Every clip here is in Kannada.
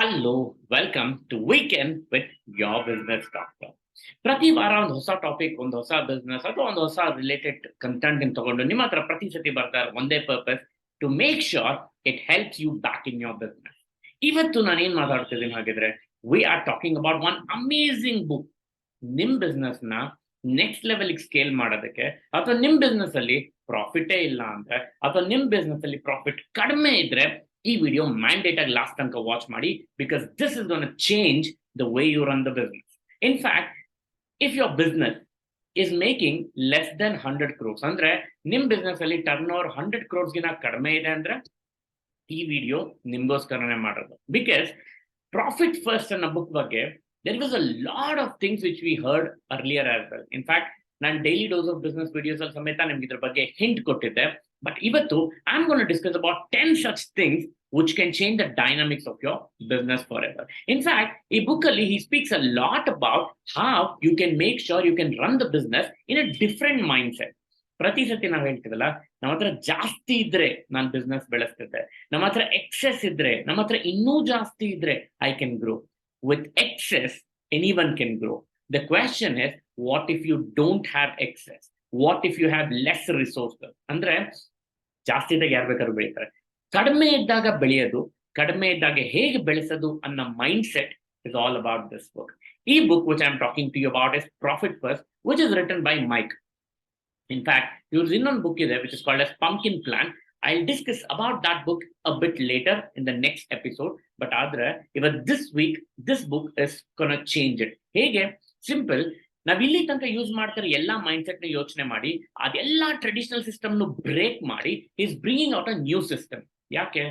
Hello, welcome to weekend with your business doctor. ಪ್ರತಿ ವಾರ ಒಂದು ಹೊಸ ಟಾಪಿಕ್, ಒಂದು ಹೊಸ ಬಿಸ್ನೆಸ್ ಅಥವಾ ಒಂದು ಹೊಸ ರಿಲೇಟೆಡ್ ಕಂಟೆಂಟ್ ತಗೊಂಡು ನಿಮ್ಮ ಹತ್ರ ಪ್ರತಿ ಸತಿ ಬರ್ತಾರೆ. ಒಂದೇ purpose, to make sure it helps you back in your business. ಇವತ್ತು ನಾನು ಏನ್ ಮಾತಾಡ್ತಿದ್ದೀನಿ ಹಾಗಿದ್ರೆ, we are talking about one amazing book. ನಿಮ್ ಬಿಸ್ನೆಸ್ ನ ನೆಕ್ಸ್ಟ್ ಲೆವೆಲ್ ಸ್ಕೇಲ್ ಮಾಡೋದಕ್ಕೆ, ಅಥವಾ ನಿಮ್ ಬಿಸ್ನೆಸ್ ಅಲ್ಲಿ ಪ್ರಾಫಿಟೇ ಇಲ್ಲ ಅಂದ್ರೆ, ಅಥವಾ ನಿಮ್ ಬಿಸ್ನೆಸ್ ಅಲ್ಲಿ ಪ್ರಾಫಿಟ್ ಕಡಿಮೆ ಇದ್ರೆ, ಈ ವಿಡಿಯೋ ಮ್ಯಾಂಡೇಟ್ ಆಗಿ ಲಾಸ್ಟ್ ತನಕ ವಾಚ್ ಮಾಡಿ. Because this is gonna change the way you run the business. In fact, if your business is making less than 100 crores ಅಂದ್ರೆ, ನಿಮ್ ಬಿಸ್ನೆಸ್ ಅಲ್ಲಿ ಟರ್ನ್ ಓವರ್ 100 crores ಗಿನ ಕಡಿಮೆ ಇದೆ ಅಂದ್ರೆ, ಈ ವಿಡಿಯೋ ನಿಮ್ಗೋಸ್ಕರನೇ ಮಾಡೋದು. ಬಿಕಾಸ್ ಪ್ರಾಫಿಟ್ ಫಸ್ಟ್ ಅನ್ನೋ ಬುಕ್ ಬಗ್ಗೆ there was a lot of things which we heard earlier as well. In fact, ನಾನು daily dose of business videos ಅಲ್ಲಿ ಸಮೇತ ನಿಮ್ಗೆ ಇದ್ರ ಬಗ್ಗೆ ಹಿಂಟ್ ಕೊಟ್ಟಿದ್ದೆ. ಬಟ್ ಇವತ್ತು I am going to discuss about 10 such things which can change the dynamics of your business forever. In fact, ಈ book ಅಲ್ಲಿ he speaks a lot about how you can make sure you can run the business in a different mindset. ಪ್ರತಿ ಸತಿ ನಾವ್ ಹೇಳ್ತೀವಲ್ಲ, ನಮ್ಮ ಹತ್ರ ಜಾಸ್ತಿ ಇದ್ರೆ ನಾನು ಬಿಸ್ನೆಸ್ ಬೆಳೆಸ್ತಿದ್ದೆ, ನಮ್ಮ ಹತ್ರ ಎಕ್ಸೆಸ್ ಇದ್ರೆ, ನಮ್ಮ ಹತ್ರ ಇನ್ನೂ ಜಾಸ್ತಿ ಇದ್ರೆ I can grow. With excess, anyone can grow. The question is, what if you don't have excess? What if you have less resources? ಅಂದ್ರೆ ಜಾಸ್ತಿ ಇದ್ದಾಗ ಯಾರು ಬೇಕಾದ್ರೂ ಬೆಳೀತಾರೆ. ಕಡಿಮೆ ಇದ್ದಾಗ ಬೆಳೆಯೋದು, ಕಡಿಮೆ ಇದ್ದಾಗ ಹೇಗೆ ಬೆಳೆಸೋದು ಅನ್ನೋ mind set is all about this book. ಈ book which I'm talking to you about is Profit First, which is written by Mike. In fact, there's ಇನ್ನೊಂದು book ಇದೆ which is called as Pumpkin Plan. I'll discuss about that book a bit later in the next episode. But adre, even this week, this book is gonna change it. ಹೇಗೆ? ಸಿಂಪಲ್. ನಾವ್ ಇಲ್ಲಿ ತನಕ ಯೂಸ್ ಮಾಡ್ತಾರೆ ಎಲ್ಲಾ ಮೈಂಡ್ ಸೆಟ್ ನ ಯೋಚನೆ ಮಾಡಿ, ಅದೆಲ್ಲಾ ಟ್ರೆಡಿಷನಲ್ ಸಿಸ್ಟಮ್ ಬ್ರೇಕ್ ಮಾಡಿ is bringing out a new system. ಯಾಕೆ?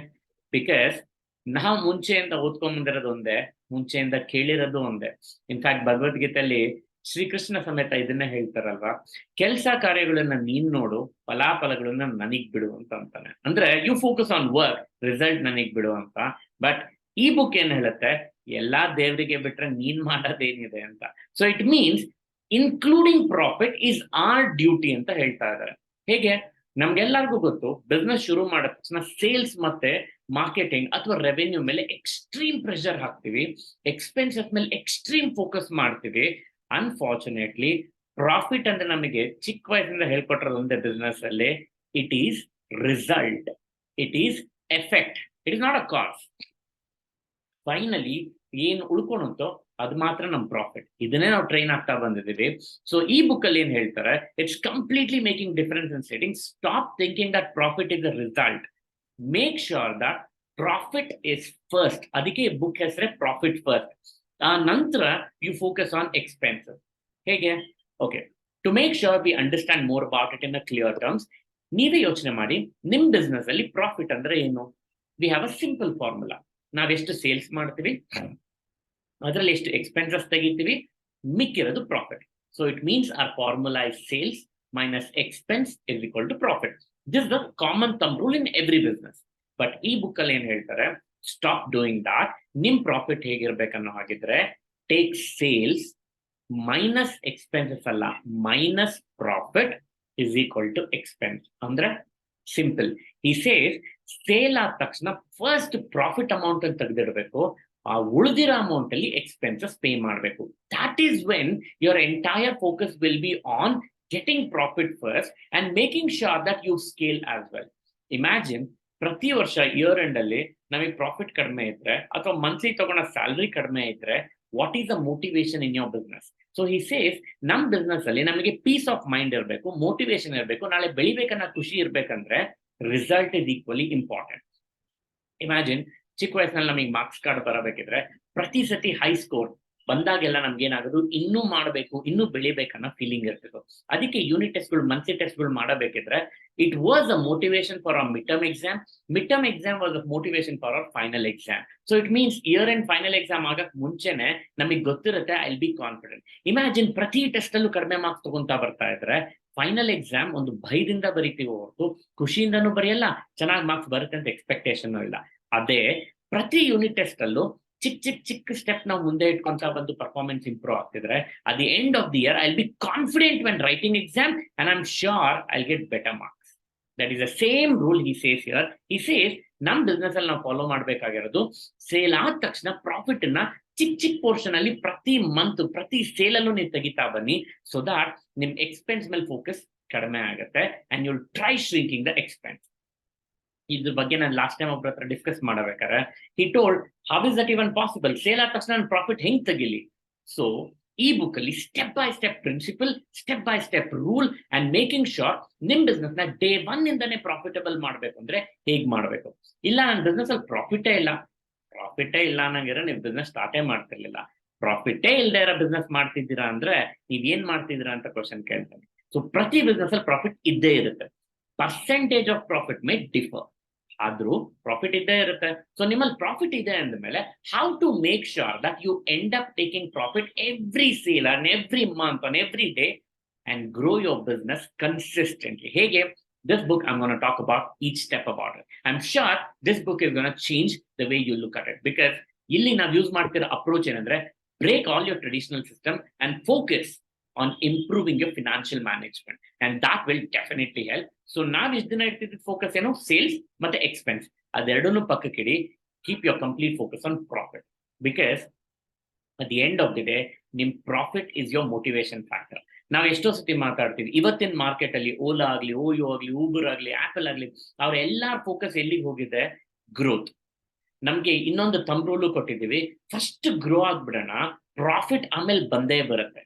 ಬಿಕಾಸ್ ನಾವು ಮುಂಚೆಯಿಂದ ಓದ್ಕೊಂಡ್ ಬಂದಿರೋದು ಒಂದೇ, ಮುಂಚೆಯಿಂದ ಕೇಳಿರೋದು ಒಂದೇ. ಇನ್ಫ್ಯಾಕ್ಟ್ ಭಗವದ್ಗೀತೆಯಲ್ಲಿ ಶ್ರೀಕೃಷ್ಣ ಸಮೇತ ಇದನ್ನ ಹೇಳ್ತಾರಲ್ವಾ, ಕೆಲಸ ಕಾರ್ಯಗಳನ್ನ ನೀನ್ ನೋಡು, ಫಲಾಫಲಗಳನ್ನ ನನಗ್ ಬಿಡು ಅಂತ ಅಂತಾನೆ. ಅಂದ್ರೆ you focus on work, result ನನಗ್ ಬಿಡು ಅಂತ. ಬಟ್ ಈ ಬುಕ್ ಏನ್ ಹೇಳುತ್ತೆ, ಎಲ್ಲಾ ದೇವರಿಗೆ ಬಿಟ್ರೆ ನೀನ್ ಮಾಡೋದೇನಿದೆ ಅಂತ. So it means including profit is our duty ಅಂತ ಹೇಳ್ತಾ ಇದ್ದಾರೆ. ಹೇಗೆ? ನಮ್ಗೆಲ್ಲರಿಗೂ ಗೊತ್ತು, ಬಿಸ್ನೆಸ್ ಶುರು ಮಾಡಿದ ತಕ್ಷಣ ಸೇಲ್ಸ್ ಮತ್ತೆ ಮಾರ್ಕೆಟಿಂಗ್ ಅಥವಾ ರೆವೆನ್ಯೂ ಮೇಲೆ ಎಕ್ಸ್ಟ್ರೀಮ್ ಪ್ರೆಷರ್ ಹಾಕ್ತಿವಿ, ಎಕ್ಸ್ಪೆನ್ಸಸ್ ಮೇಲೆ ಎಕ್ಸ್ಟ್ರೀಮ್ ಫೋಕಸ್ ಮಾಡ್ತೀವಿ. ಅನ್ಫಾರ್ಚುನೇಟ್ಲಿ ಪ್ರಾಫಿಟ್ ಅಂದ್ರೆ ನಮಗೆ ಚಿಕ್ಕ ವಯಸ್ಸಿಂದ ಹೇಳ್ಕೊಟ್ಟಿರೋದು ಒಂದೇ ಬಿಸ್ನೆಸ್ ಅಲ್ಲಿ, it is result, it is effect, it is not a cause. ಫೈನಲಿ ಏನ್ ಉಳ್ಕೊಳುತ್ತೋ ಅದು ಮಾತ್ರ ನಮ್ ಪ್ರಾಫಿಟ್. ಇದನ್ನೇ ನಾವು ಟ್ರೈನ್ ಆಗ್ತಾ ಬಂದಿದ್ದೀವಿ. ಸೊ ಈ ಬುಕ್ ಅಲ್ಲಿ ಏನ್ ಹೇಳ್ತಾರೆ, it's completely making difference in setting. Stop thinking that profit is the result. Make sure that profit is first. ಅದಕ್ಕೆ ಬುಕ್ ಹೆಸರೇ ಪ್ರಾಫಿಟ್ ಫಸ್ಟ್. ಆ ನಂತರ ಯು ಫೋಕಸ್ ಆನ್ ಎಕ್ಸ್ಪೆನ್ಸಸ್. ಹೇಗೆ? Okay, to make sure we understand more about it in a clear terms, ನೀವೇ ಯೋಚನೆ ಮಾಡಿ, ನಿಮ್ ಬಿಸ್ನೆಸ್ ಅಲ್ಲಿ ಪ್ರಾಫಿಟ್ ಅಂದ್ರೆ ಏನು? We have a simple formula. ನಾವೆಷ್ಟು ಸೇಲ್ಸ್ ಮಾಡ್ತೀವಿ, ಅದರಲ್ಲಿ ಎಷ್ಟು ಎಕ್ಸ್ಪೆನ್ಸಸ್ ತೆಗಿತೀವಿ, ಮಿಕ್ಕಿರೋದು profit. So it means our formula is sales minus expense is equal to profit. This the common thumb rule in every business. But ಈ ಬುಕ್ ಅಲ್ಲಿ ಏನ್ ಹೇಳ್ತಾರೆ, ಸ್ಟಾಪ್ ಡೂಯಿಂಗ್ ದಾಟ್. ನಿಮ್ ಪ್ರಾಫಿಟ್ ಹೇಗಿರ್ಬೇಕನ್ನೋ ಹಾಗಿದ್ರೆ, ಟೇಕ್ ಸೇಲ್ಸ್ ಮೈನಸ್ ಎಕ್ಸ್ಪೆನ್ಸಸ್ ಅಲ್ಲ, minus profit is equal to expense. ಅಂದ್ರೆ ಸಿಂಪಲ್. ಈ ಸೇಲ್ಸ್ ಸೇಲ್ ಆದ ತಕ್ಷಣ ಫಸ್ಟ್ ಪ್ರಾಫಿಟ್ ಅಮೌಂಟ್ ಅಂತ ತೆಗೆದಿಡ್ಬೇಕು, ಆ ಉಳಿದಿರೋ ಅಮೌಂಟ್ ಅಲ್ಲಿ ಎಕ್ಸ್ಪೆನ್ಸಸ್ ಪೇ ಮಾಡಬೇಕು. That is when your entire focus will be on getting profit first and making sure that you scale as well. Imagine, ಪ್ರತಿ ವರ್ಷ ಇಯರ್ ಎಂಡ್ ಅಲ್ಲಿ ನಮಗೆ ಪ್ರಾಫಿಟ್ ಕಡಿಮೆ ಇದ್ರೆ, ಅಥವಾ ಮಂತ್ಲಿ ತಗೊಂಡ ಸ್ಯಾಲರಿ ಕಡಿಮೆ ಇದ್ರೆ, what is the motivation in your business? So he says, ನಮ್ ಬಿಸ್ನೆಸ್ ಅಲ್ಲಿ ನಮಗೆ ಪೀಸ್ ಆಫ್ ಮೈಂಡ್ ಇರಬೇಕು, ಮೋಟಿವೇಶನ್ ಇರಬೇಕು, ನಾಳೆ ಬೆಳಿಬೇಕನ್ನ ಖುಷಿ ಇರ್ಬೇಕಂದ್ರೆ result is equally important. Imagine, ಚಿಕ್ಕ ವಯಸ್ಸಿನಲ್ಲಿ ನಮಗೆ ಮಾರ್ಕ್ಸ್ ಕಾರ್ಡ್ ಬರಬೇಕಿದ್ರೆ, ಪ್ರತಿ ಸತಿ ಹೈ ಸ್ಕೋರ್ ಬಂದಾಗೆಲ್ಲ ನಮ್ಗೆ ಏನಾಗೋದು, ಇನ್ನೂ ಮಾಡಬೇಕು, ಇನ್ನೂ ಬೆಳಿಬೇಕನ್ನೋ ಫೀಲಿಂಗ್ ಇರ್ತಿತ್ತು. ಅದಕ್ಕೆ ಯೂನಿಟ್ ಟೆಸ್ಟ್ಗಳು, ಮಂತ್ಲಿ ಟೆಸ್ಟ್ಗಳು ಮಾಡಬೇಕಿದ್ರೆ, it was a motivation for our mid term exam. Mid term exam was a motivation for our final exam. So it means year and final exam ಆಗಕ್ ಮುಂಚೆನೆ ನಮಗೆ ಗೊತ್ತಿರುತ್ತೆ, I will be confident. Imagine, ಪ್ರತಿ ಟೆಸ್ಟ್ ಅಲ್ಲೂ ಕಡಿಮೆ ಮಾರ್ಕ್ಸ್ ತಗೊಂತಾ ಬರ್ತಾ ಇದ್ರೆ, ಫೈನಲ್ ಎಕ್ಸಾಮ್ ಒಂದು ಭಯದಿಂದ ಬರೀತೀವಿ ಹೊರತು ಖುಷಿಯಿಂದನೂ ಬರೆಯಲ್ಲ, ಚೆನ್ನಾಗಿ ಮಾರ್ಕ್ಸ್ ಬರುತ್ತೆ ಅಂತ ಎಕ್ಸ್ಪೆಕ್ಟೇಷನ್ ಇಲ್ಲ. ಅದೇ ಪ್ರತಿ ಯೂನಿಟ್ ಟೆಸ್ಟ್ ಅಲ್ಲೂ ಚಿಕ್ಕ ಸ್ಟೆಪ್ ನಾವು ಮುಂದೆ ಇಟ್ಕೊಂತ ಬಂದು ಪರ್ಫಾರ್ಮೆನ್ಸ್ ಇಂಪ್ರೂವ್ ಆಗ್ತಿದ್ರೆ, at the end of the year I'll be confident when writing exam and I'm sure I'll get better marks. That is the same rule he says here. He says, ನಮ್ ಬಿಸ್ನೆಸ್ ಅಲ್ಲಿ ನಾವು ಫಾಲೋ ಮಾಡ್ಬೇಕಾಗಿರೋದು ಸೇಲ್ ಆದ ತಕ್ಷಣ ಪ್ರಾಫಿಟ್ ನ ಚಿಕ್ಕ ಪೋರ್ಷನ್ ಅಲ್ಲಿ ಪ್ರತಿ ಮಂತ್ ಪ್ರತಿ ಸೇಲ್ ಅಲ್ಲೂ ನೀವು ತೆಗಿತಾ ಬನ್ನಿ, ಸೊ ದಟ್ ನಿಮ್ ಎಕ್ಸ್ಪೆನ್ಸ್ ಮೇಲೆ ಫೋಕಸ್ ಕಡಿಮೆ ಆಗುತ್ತೆ and you'll try shrinking the expense. ಇದ್ರ ಬಗ್ಗೆ ನಾನು ಲಾಸ್ಟ್ ಟೈಮ್ ಒಬ್ಬರ ಹತ್ರ ಡಿಸ್ಕಸ್ ಮಾಡಬೇಕಾದ್ರೆ he told how is that even possible, sale ಆದ ತಕ್ಷಣ ಪ್ರಾಫಿಟ್ ಹೆಂಗ್ ತೆಗಿಲಿ. ಸೊ ಈ ಬುಕ್ ಅಲ್ಲಿ step by step principle, step by step rule and making sure ನಿಮ್ ಬಿಸ್ನೆಸ್ ನ ಡೇ 1 ಇಂದಾನೆ ಪ್ರಾಫಿಟಬಲ್ ಮಾಡ್ಬೇಕು ಅಂದ್ರೆ ಹೇಗ್ ಮಾಡ್ಬೇಕು. ಇಲ್ಲ ನನ್ನ ಬಿಸ್ನೆಸ್ ಅಲ್ಲಿ ಪ್ರಾಫಿಟೇ ಇಲ್ಲ ಅನ್ನಂಗಿರೋ ನೀವು ಬಿಸ್ನೆಸ್ ಸ್ಟಾರ್ಟೇ ಮಾಡ್ತಿರ್ಲಿಲ್ಲ. ಪ್ರಾಫಿಟೇ ಇಲ್ದೇ ಇರೋ ಬಿಸ್ನೆಸ್ ಮಾಡ್ತಿದ್ದೀರಾ ಅಂದ್ರೆ ನೀವ್ ಏನ್ ಮಾಡ್ತಿದ್ದೀರಾ ಅಂತ ಕ್ವಶನ್ ಕೇಳ್ತಾನೆ. ಸೊ ಪ್ರತಿ ಬಿಸ್ನೆಸ್ ಅಲ್ಲಿ ಪ್ರಾಫಿಟ್ ಇದ್ದೇ ಇರುತ್ತೆ. Percentage of profit may differ, ಆದ್ರೂ ಪ್ರಾಫಿಟ್ ಇದ್ದೇ ಇರುತ್ತೆ. ಸೊ ನಿಮ್ಮಲ್ಲಿ ಪ್ರಾಫಿಟ್ ಇದೆ ಅಂದ್ಮೇಲೆ how to make sure that you end up taking profit every sale on every month on every day and grow your business consistently. ಹೇಗೆ? This book I'm going to talk about each step about it. I'm sure this book is going to change the way you look at it, because ಇಲ್ಲಿ ನಾವು ಯೂಸ್ ಮಾಡ್ತಿರೋ ಅಪ್ರೋಚ್ ಏನಂದ್ರೆ break all your traditional system and focus on improving your financial management, and that will definitely help. So ನಾವು ಇಷ್ಟು ದಿನ ಇರ್ತಿದ್ದ ಫೋಕಸ್ ಏನು? ಸೇಲ್ಸ್ ಮತ್ತೆ ಎಕ್ಸ್ಪೆನ್ಸ್. ಅದೆರಡನ್ನೂ ಪಕ್ಕಕ್ಕಿಡಿ. Keep your complete focus on profit, because at the end of the day ನಿಮ್ profit is your motivation factor. ನಾವು ಎಷ್ಟೋ ಸತಿ ಮಾತಾಡ್ತೀವಿ, ಇವತ್ತಿನ ಮಾರ್ಕೆಟ್ ಅಲ್ಲಿ ಓಲಾ ಆಗ್ಲಿ, ಓಯೋ ಆಗ್ಲಿ, ಊಬರ್ ಆಗ್ಲಿ, ಆಪಲ್ ಆಗ್ಲಿ, ಅವ್ರ ಎಲ್ಲಾರ ಫೋಕಸ್ ಎಲ್ಲಿಗೆ ಹೋಗಿದೆ? ಗ್ರೋತ್. ನಮ್ಗೆ ಇನ್ನೊಂದು ಥಂಬ್ ರೂಲ್ ಕೊಟ್ಟಿದ್ದೀವಿ, ಫಸ್ಟ್ ಗ್ರೋ ಆಗ್ಬಿಡೋಣ, ಪ್ರಾಫಿಟ್ ಆಮೇಲೆ ಬಂದೇ ಬರುತ್ತೆ.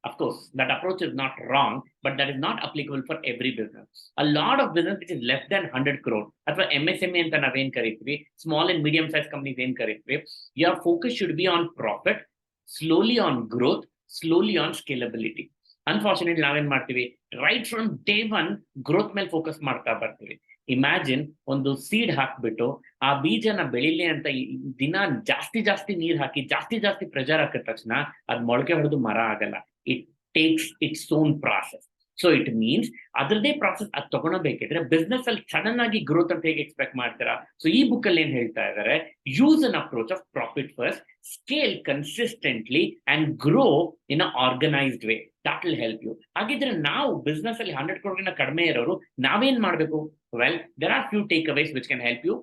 Of course, that approach is not wrong, but that is not applicable for every business. A lot of business which is less than 100 crore, ಅಥವಾ MSME ಅಂತ ನಾವೇನ್ ಕರಿತೀವಿ, small and medium size companies ಏನ್ ಕರಿತೀವಿ, your focus should be on profit, slowly on growth, slowly on scalability. Unfortunately, ನಾವೇನ್ ಮಾಡ್ತೀವಿ, right from day one growth ಮೇಲೆ ಫೋಕಸ್ ಮಾಡ್ತಾ ಬರ್ತೀವಿ. ಇಮ್ಯಾಜಿನ್ ಒಂದು ಸೀಡ್ ಹಾಕ್ಬಿಟ್ಟು ಆ ಬೀಜನ ಬೆಳಿಲಿ ಅಂತ ದಿನ ಜಾಸ್ತಿ ನೀರ್ ಹಾಕಿ ಜಾಸ್ತಿ ಪ್ರೆಷರ್ ಹಾಕಿದ ತಕ್ಷಣ ಅದ್ ಮೊಳಕೆ ಹೊಡೆದು ಮರ ಆಗಲ್ಲ. It takes its own process. So it means ಅದ್ರದೇ ಪ್ರಾಸೆಸ್ ಅದ್ ತಗೊಳಬೇಕಿದ್ರೆ ಬಿಸ್ನೆಸ್ ಅಲ್ಲಿ ಸಡನ್ ಆಗಿ ಗ್ರೋತ್ ಅಂತ ಹೇಗೆ ಎಕ್ಸ್ಪೆಕ್ಟ್ ಮಾಡ್ತೀರಾ? ಸೊ ಈ ಬುಕ್ ಅಲ್ಲಿ ಏನ್ ಹೇಳ್ತಾ ಇದಾರೆ, use an approach of profit first, scale consistently and grow in a organised way. That will help you. ಹಾಗಿದ್ರೆ ನಾವು ಬಿಸ್ನೆಸ್ ಅಲ್ಲಿ 100 crore ಕಡಿಮೆ ಇರೋರು ನಾವೇನ್ ಮಾಡ್ಬೇಕು? Well, there are few takeaways which can help you.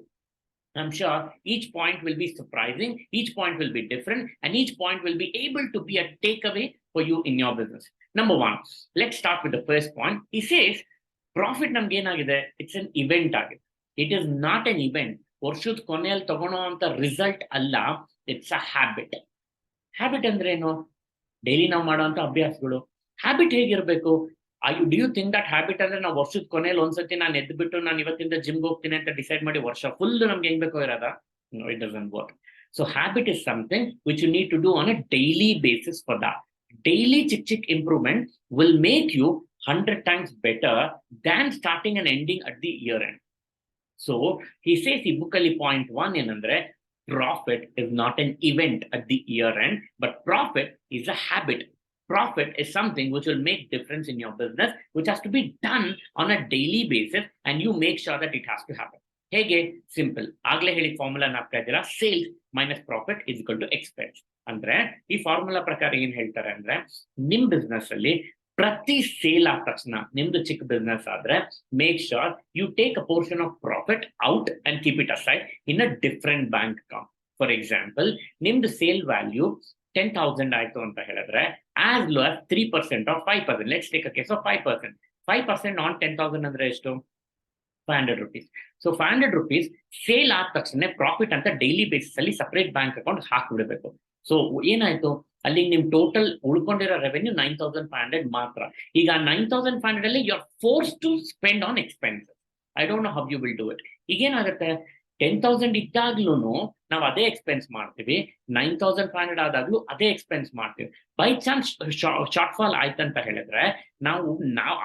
I'm sure each point will be surprising, each point will be different, and each point will be able to be a takeaway for you in your business. Number 1, let's start with the first point. He says, profit ನಮ್ಗೆ ಏನಾಗಿದೆ? It's an event ಆಗಿದೆ. It is not an event. ವರ್ಷದ ಕೊನೆಯಲ್ಲಿ ತಗೊಳ್ಳೋ ಅಂತ ರಿಸಲ್ಟ್ ಅಲ್ಲ, ಇಟ್ಸ್ ಅ ಹ್ಯಾಬಿಟ್. ಹ್ಯಾಬಿಟ್ ಅಂದ್ರೆ ಏನು? ಡೈಲಿ ನಾವು ಮಾಡುವಂತ ಅಭ್ಯಾಸಗಳು. ಹ್ಯಾಬಿಟ್ ಹೇಗಿರ್ಬೇಕು? do you think that habit ಅಂದ್ರೆ ನಾವು ವರ್ಷದ ಕೊನೆಯಲ್ಲಿ ಒಂದ್ಸತಿ ನಾನು ಎದ್ಬಿಟ್ಟು ನಾನು ಇವತ್ತಿಂದ ಜಿಮ್ಗೆ ಹೋಗ್ತೀನಿ ಅಂತ ಡಿಸೈಡ್ ಮಾಡಿ ವರ್ಷ ಫುಲ್ ನಮ್ಗೆ ಹೆಂಗ್ ಬೇಕೋ ಇರೋದಾ? No, it doesn't work. So habit is something which you need to do on a daily basis. For that, daily chick improvement will make you 100 times better than starting and ending at the year end. So he says ಈ book ಅಲ್ಲಿ point 1 ಏನಂದ್ರೆ, profit is not an event at the year end, but profit is a habit. Profit is something which will make difference in your business, which has to be done on a daily basis, and you make sure that it has to happen. ಹೇಗೆ? ಸಿಂಪಲ್. ಆಗ್ಲೇ ಹೇಳಿ ಫಾರ್ಮುಲಾ ಹಾಕ್ತಾ ಇದ್ದೀರಾ, sales minus profit is equal to expense. ಅಂದ್ರೆ ಈ ಫಾರ್ಮುಲಾ ಪ್ರಕಾರ ಏನ್ ಹೇಳ್ತಾರೆ ಅಂದ್ರೆ, ನಿಮ್ ಬಿಸ್ನೆಸ್ ಅಲ್ಲಿ ಪ್ರತಿ ಸೇಲ್ ಆದ ತಕ್ಷಣ, ನಿಮ್ದು ಚಿಕ್ಕ ಬಿಸ್ನೆಸ್ ಆದ್ರೆ, make sure you take a portion of profit out and keep it aside in a different bank account. For example, ನಿಮ್ದು ಸೇಲ್ ವ್ಯಾಲ್ಯೂ 10,000 ಆಯ್ತು ಅಂತ ಹೇಳಿದ್ರೆ, as low as 3% or 5%. Let's take a case of 5%. 5% on 10,000 ಅಂದ್ರೆ ಎಷ್ಟು? 500 rupees. So 500 rupees ಸೇಲ್ ಆದ ತಕ್ಷಣ ಪ್ರಾಫಿಟ್ ಅಂತ ಡೈಲಿ ಬೇಸಿಸ್ ಅಲ್ಲಿ ಸಪರೇಟ್ ಬ್ಯಾಂಕ್ ಅಕೌಂಟ್ ಹಾಕ್ಬಿಡ್ಬೇಕು. ಸೊ ಏನಾಯ್ತು, ಅಲ್ಲಿ ನಿಮ್ ಟೋಟಲ್ ಉಳ್ಕೊಂಡಿರೋ ರೆವೆನ್ಯೂ 9,500 ಮಾತ್ರ. ಈಗ 9,500 ಅಲ್ಲಿ you are force to spend on expenses. I don't know how you will do it. ಈಗೇನಾಗುತ್ತೆ, 10,000 ಇದ್ದಾಗ್ಲೂ ನಾವು ಅದೇ ಎಕ್ಸ್ಪೆನ್ಸ್ ಮಾಡ್ತೀವಿ, 9,500 ಆದಾಗ್ಲೂ ಅದೇ ಎಕ್ಸ್ಪೆನ್ಸ್ ಮಾಡ್ತೀವಿ. ಬೈ ಚಾನ್ಸ್ ಶಾರ್ಟ್ ಫಾಲ್ ಆಯ್ತಂತ ಹೇಳಿದ್ರೆ ನಾವು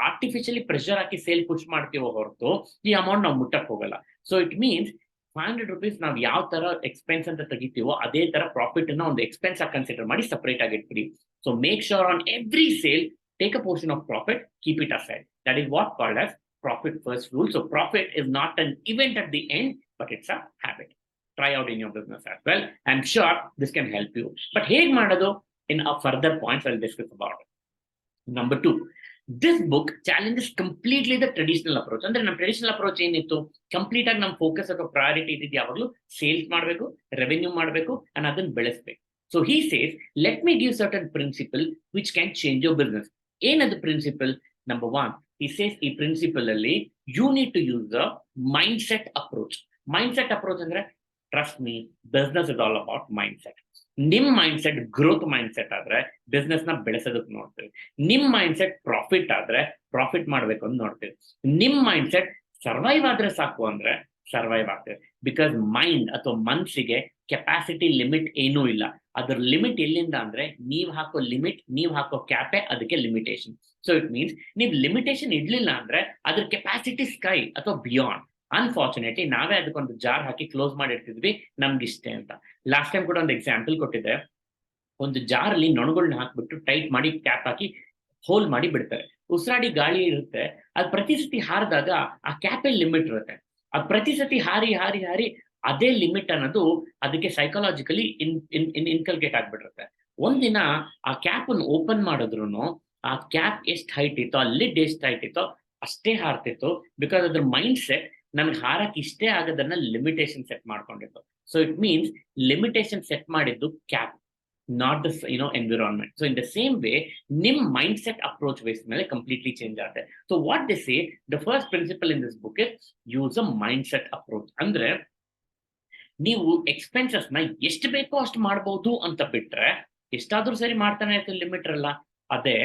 ಆರ್ಟಿಫಿಷಿಯಲಿ ಪ್ರೆಷರ್ ಹಾಕಿ ಸೇಲ್ ಪುಷ್ ಮಾಡ್ತೀವೋ ಹೊರತು ಈ ಅಮೌಂಟ್ ನಾವು ಮುಟ್ಟಕ್ ಹೋಗಲ್ಲ. ಸೊ ಇಟ್ ಮೀನ್ಸ್ 500 rupees ನಾವು ಯಾವ ತರ ಎಕ್ಸ್ಪೆನ್ಸ್ ಅಂತ ತೆಗಿತೀವೋ ಅದೇ ತರ ಪ್ರಾಫಿಟ್ ಅನ್ನ ಒಂದು ಎಕ್ಸ್ಪೆನ್ಸ್ ಆಗಿ ಕನ್ಸಿಡರ್ ಮಾಡಿ ಸಪರೇಟ್ ಆಗಿ ಇಟ್ಬಿಡಿ. So make sure on every sale take a portion of profit, keep it aside. That is what called as profit first rule. So profit is not an event at the end, but it's a habit. Try out in your business as well. I'm sure this can help you. But ಹೇಗ್ ಮಾಡೋದು? In a further points I'll discuss about it. Number 2, this book challenges completely the traditional approach. ಅಂದ್ರೆ ನಮ್ಮ ಟ್ರೆಡಿಷನಲ್ ಅಪ್ರೋಚ್ ಏನಿತ್ತು, ಕಂಪ್ಲೀಟ್ ಆಗಿ ನಮ್ಮ ಫೋಕಸ್ ಅಥವಾ ಪ್ರಯಾರಿಟಿ ಇದ್ದಿದ್ದು ಯಾವಾಗಲೂ ಸೇಲ್ಸ್ ಮಾಡಬೇಕು, ರೆವೆನ್ಯೂ ಮಾಡಬೇಕು ಅಂಡ್ ಅದನ್ನ ಬೆಳೆಸಬೇಕು. So he says let me give certain principle which can change your business. ಏನದು principle? Number one, he says ಈ ಪ್ರಿನ್ಸಿಪಲ್ ಅಲ್ಲಿ you need to use the mind set approach. Mind set approach ಅಂದ್ರೆ trust me, business is all about mindset. ನಿಮ್ mindset growth mindset ಆದ್ರೆ ಬಿಸ್ನೆಸ್ ನ ಬೆಳೆಸೋದಕ್ಕೆ ನೋಡ್ತೀವಿ. ನಿಮ್ ಮೈಂಡ್ ಸೆಟ್ ಪ್ರಾಫಿಟ್ ಆದ್ರೆ ಪ್ರಾಫಿಟ್ ಮಾಡ್ಬೇಕು ಅಂತ ನೋಡ್ತೀವಿ. ನಿಮ್ ಮೈಂಡ್ ಸೆಟ್ ಸರ್ವೈವ್ ಆದ್ರೆ ಸಾಕು ಅಂದ್ರೆ ಸರ್ವೈವ್ ಆಗ್ತೇವೆ. ಬಿಕಾಸ್ ಮೈಂಡ್ ಅಥವಾ ಮನ್ಸಿಗೆ ಕೆಪಾಸಿಟಿ ಲಿಮಿಟ್ ಏನೂ ಇಲ್ಲ. ಅದ್ರ ಲಿಮಿಟ್ ಎಲ್ಲಿಂದ ಅಂದ್ರೆ ನೀವ್ ಹಾಕೋ ಲಿಮಿಟ್, ನೀವ್ ಹಾಕೋ ಕ್ಯಾಪೆ ಅದಕ್ಕೆ ಲಿಮಿಟೇಷನ್. ಸೊ ಇಟ್ ಮೀನ್ಸ್ ನೀವು ಲಿಮಿಟೇಷನ್ ಇಡ್ಲಿಲ್ಲ ಅಂದ್ರೆ ಅದ್ರ ಕೆಪಾಸಿಟಿ ಸ್ಕೈ ಅಥವಾ ಬಿಯಾಂಡ್. ಅನ್ಫಾರ್ಚುನೇಟ್ಲಿ ನಾವೇ ಅದಕ್ಕೊಂದು ಜಾರ್ ಹಾಕಿ ಕ್ಲೋಸ್ ಮಾಡಿರ್ತಿದ್ವಿ ನಮ್ಗಿಷ್ಟೇ ಅಂತ. ಲಾಸ್ಟ್ ಟೈಮ್ ಕೂಡ ಒಂದು ಎಕ್ಸಾಂಪಲ್ ಕೊಟ್ಟಿದ್ದೆ. ಒಂದು ಜಾರ್ ಅಲ್ಲಿ ನೊಣಗಳನ್ನ ಹಾಕ್ಬಿಟ್ಟು ಟೈಟ್ ಮಾಡಿ ಕ್ಯಾಪ್ ಹಾಕಿ ಹೋಲ್ ಮಾಡಿ ಬಿಡ್ತಾರೆ. ಉಸಿರಾಡಿ ಗಾಳಿ ಇರುತ್ತೆ, ಅದು ಪ್ರತಿ ಸತಿ ಹಾರಿದಾಗ ಆ ಕ್ಯಾಪಲ್ಲಿ ಲಿಮಿಟ್ ಇರುತ್ತೆ. ಅದು ಪ್ರತಿ ಸತಿ ಹಾರಿ ಹಾರಿ ಹಾರಿ ಅದೇ ಲಿಮಿಟ್ ಅನ್ನೋದು ಅದಕ್ಕೆ ಸೈಕಾಲಜಿಕಲಿ ಇನ್ಕಲ್ಕೇಟ್ ಆಗ್ಬಿಟ್ಟಿರುತ್ತೆ. ಒಂದಿನ ಆ ಕ್ಯಾಪ್ ಅನ್ನು ಓಪನ್ ಮಾಡಿದ್ರು ಆ ಕ್ಯಾಪ್ ಎಷ್ಟು ಹೈಟ್ ಇತ್ತೋ, ಆ ಲಿಡ್ ಎಷ್ಟು ಹೈಟ್ ಇತ್ತೋ ಅಷ್ಟೇ ಹಾರ್ತಿತ್ತು. ಬಿಕಾಸ್ ಅದ್ರ ಮೈಂಡ್ ಸೆಟ್ ನಮ್ಗೆ ಹಾರಕ್ ಇಷ್ಟೇ ಆಗೋದನ್ನ ಲಿಮಿಟೇಷನ್ ಸೆಟ್ ಮಾಡ್ಕೊಂಡಿತ್ತು. So it means limitation set ಮಾಡಿದ್ದು cap, not the environment. So in the same way, nim mindset approach based mele completely change aate. So what they say, the first principle in this book is use a mindset approach. Andre ನೀವು ಎಕ್ಸ್ಪೆನ್ಸಸ್ ನ ಎಷ್ಟು ಬೇಕೋ ಅಷ್ಟು ಮಾಡಬಹುದು ಅಂತ ಬಿಟ್ರೆ ಎಷ್ಟಾದ್ರೂ ಸರಿ ಮಾಡ್ತಾನೆ ಇರ್ತದೆ, ಲಿಮಿಟ್ ಇರಲ್ಲ. ಅದೇ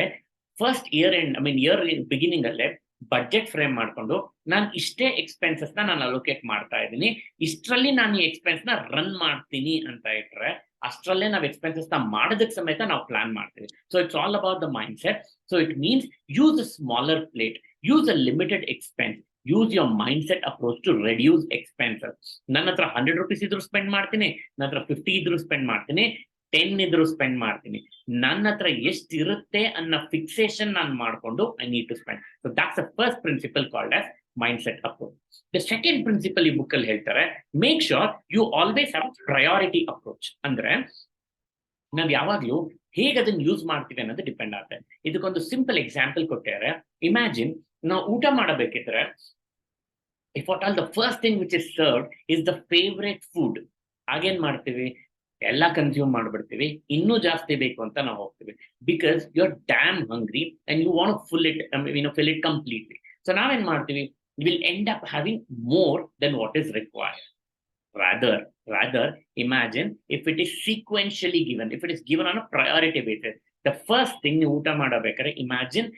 first year end year beginning ಅಲ್ಲೇ ಬಡ್ಜೆಟ್ ಫ್ರೇಮ್ ಮಾಡ್ಕೊಂಡು ನಾನು ಇಷ್ಟೇ ಎಕ್ಸ್ಪೆನ್ಸಸ್ ನಾನು ಅಲೋಕೇಟ್ ಮಾಡ್ತಾ ಇದ್ದೀನಿ, ಇಷ್ಟರಲ್ಲಿ ನಾನು ಈ ಎಕ್ಸ್ಪೆನ್ಸ್ ನ ರನ್ ಮಾಡ್ತೀನಿ ಅಂತ ಇಟ್ರೆ ಅಷ್ಟರಲ್ಲೇ ನಾವು ಎಕ್ಸ್ಪೆನ್ಸಸ್ ನ ಮಾಡೋದಕ್ಕೆ ಸಮೇತ ನಾವು ಪ್ಲಾನ್ ಮಾಡ್ತೀವಿ. So it's all about the mind set. So it means use a smaller plate, use a limited expense, use your mind set approach to reduce expenses. ನನ್ನ ಹತ್ರ 100 ರೂಪೀಸ್ ಇದ್ರು ಸ್ಪೆಂಡ್ ಮಾಡ್ತೀನಿ, ನನ್ನ ಹತ್ರ 50 ಇದ್ರು ಸ್ಪೆಂಡ್ ಮಾಡ್ತೀನಿ, 10 ಇದ್ರು ಸ್ಪೆಂಡ್ ಮಾಡ್ತೀನಿ. ನನ್ನ ಹತ್ರ ಎಷ್ಟು ಇರುತ್ತೆ ಅನ್ನೋ ಫಿಕ್ಸೇಷನ್ ನಾನು ಮಾಡ್ಕೊಂಡು I need to spend. So that's the first principle called as mind set approach. The second principle ಈ ಬುಕ್ ಅಲ್ಲಿ ಹೇಳ್ತಾರೆ, make sure you always have priority approach. ಅಂದ್ರೆ ನಾವ್ ಯಾವಾಗ್ಲೂ ಹೇಗೆ ಅದನ್ನ ಯೂಸ್ ಮಾಡ್ತೀವಿ ಅನ್ನೋದು ಡಿಪೆಂಡ್ ಆಗುತ್ತೆ. ಇದಕ್ಕೊಂದು ಸಿಂಪಲ್ ಎಕ್ಸಾಂಪಲ್ ಕೊಟ್ಟಿದ್ದಾರೆ. ಇಮ್ಯಾಜಿನ್ ನಾವು ಊಟ ಮಾಡಬೇಕಿದ್ರೆ if at all the first thing which is served is the favorite food, ಆಗೇನ್ ಮಾಡ್ತೀವಿ, ಎಲ್ಲ ಕನ್ಸ್ಯೂಮ್ ಮಾಡ್ಬಿಡ್ತೀವಿ, ಇನ್ನೂ ಜಾಸ್ತಿ ಬೇಕು ಅಂತ ನಾವು ಹೋಗ್ತೀವಿ. Because you are damn hungry and you want full it, fill it completely. So ನಾವೇನ್ ಮಾಡ್ತೀವಿ, will end up having more than what is required. rather imagine if it is sequentially given, if it is given on a priority basis. The first thing ನೀವು ಊಟ ಮಾಡಬೇಕಾದ್ರೆ ಇಮ್ಯಾಜಿನ್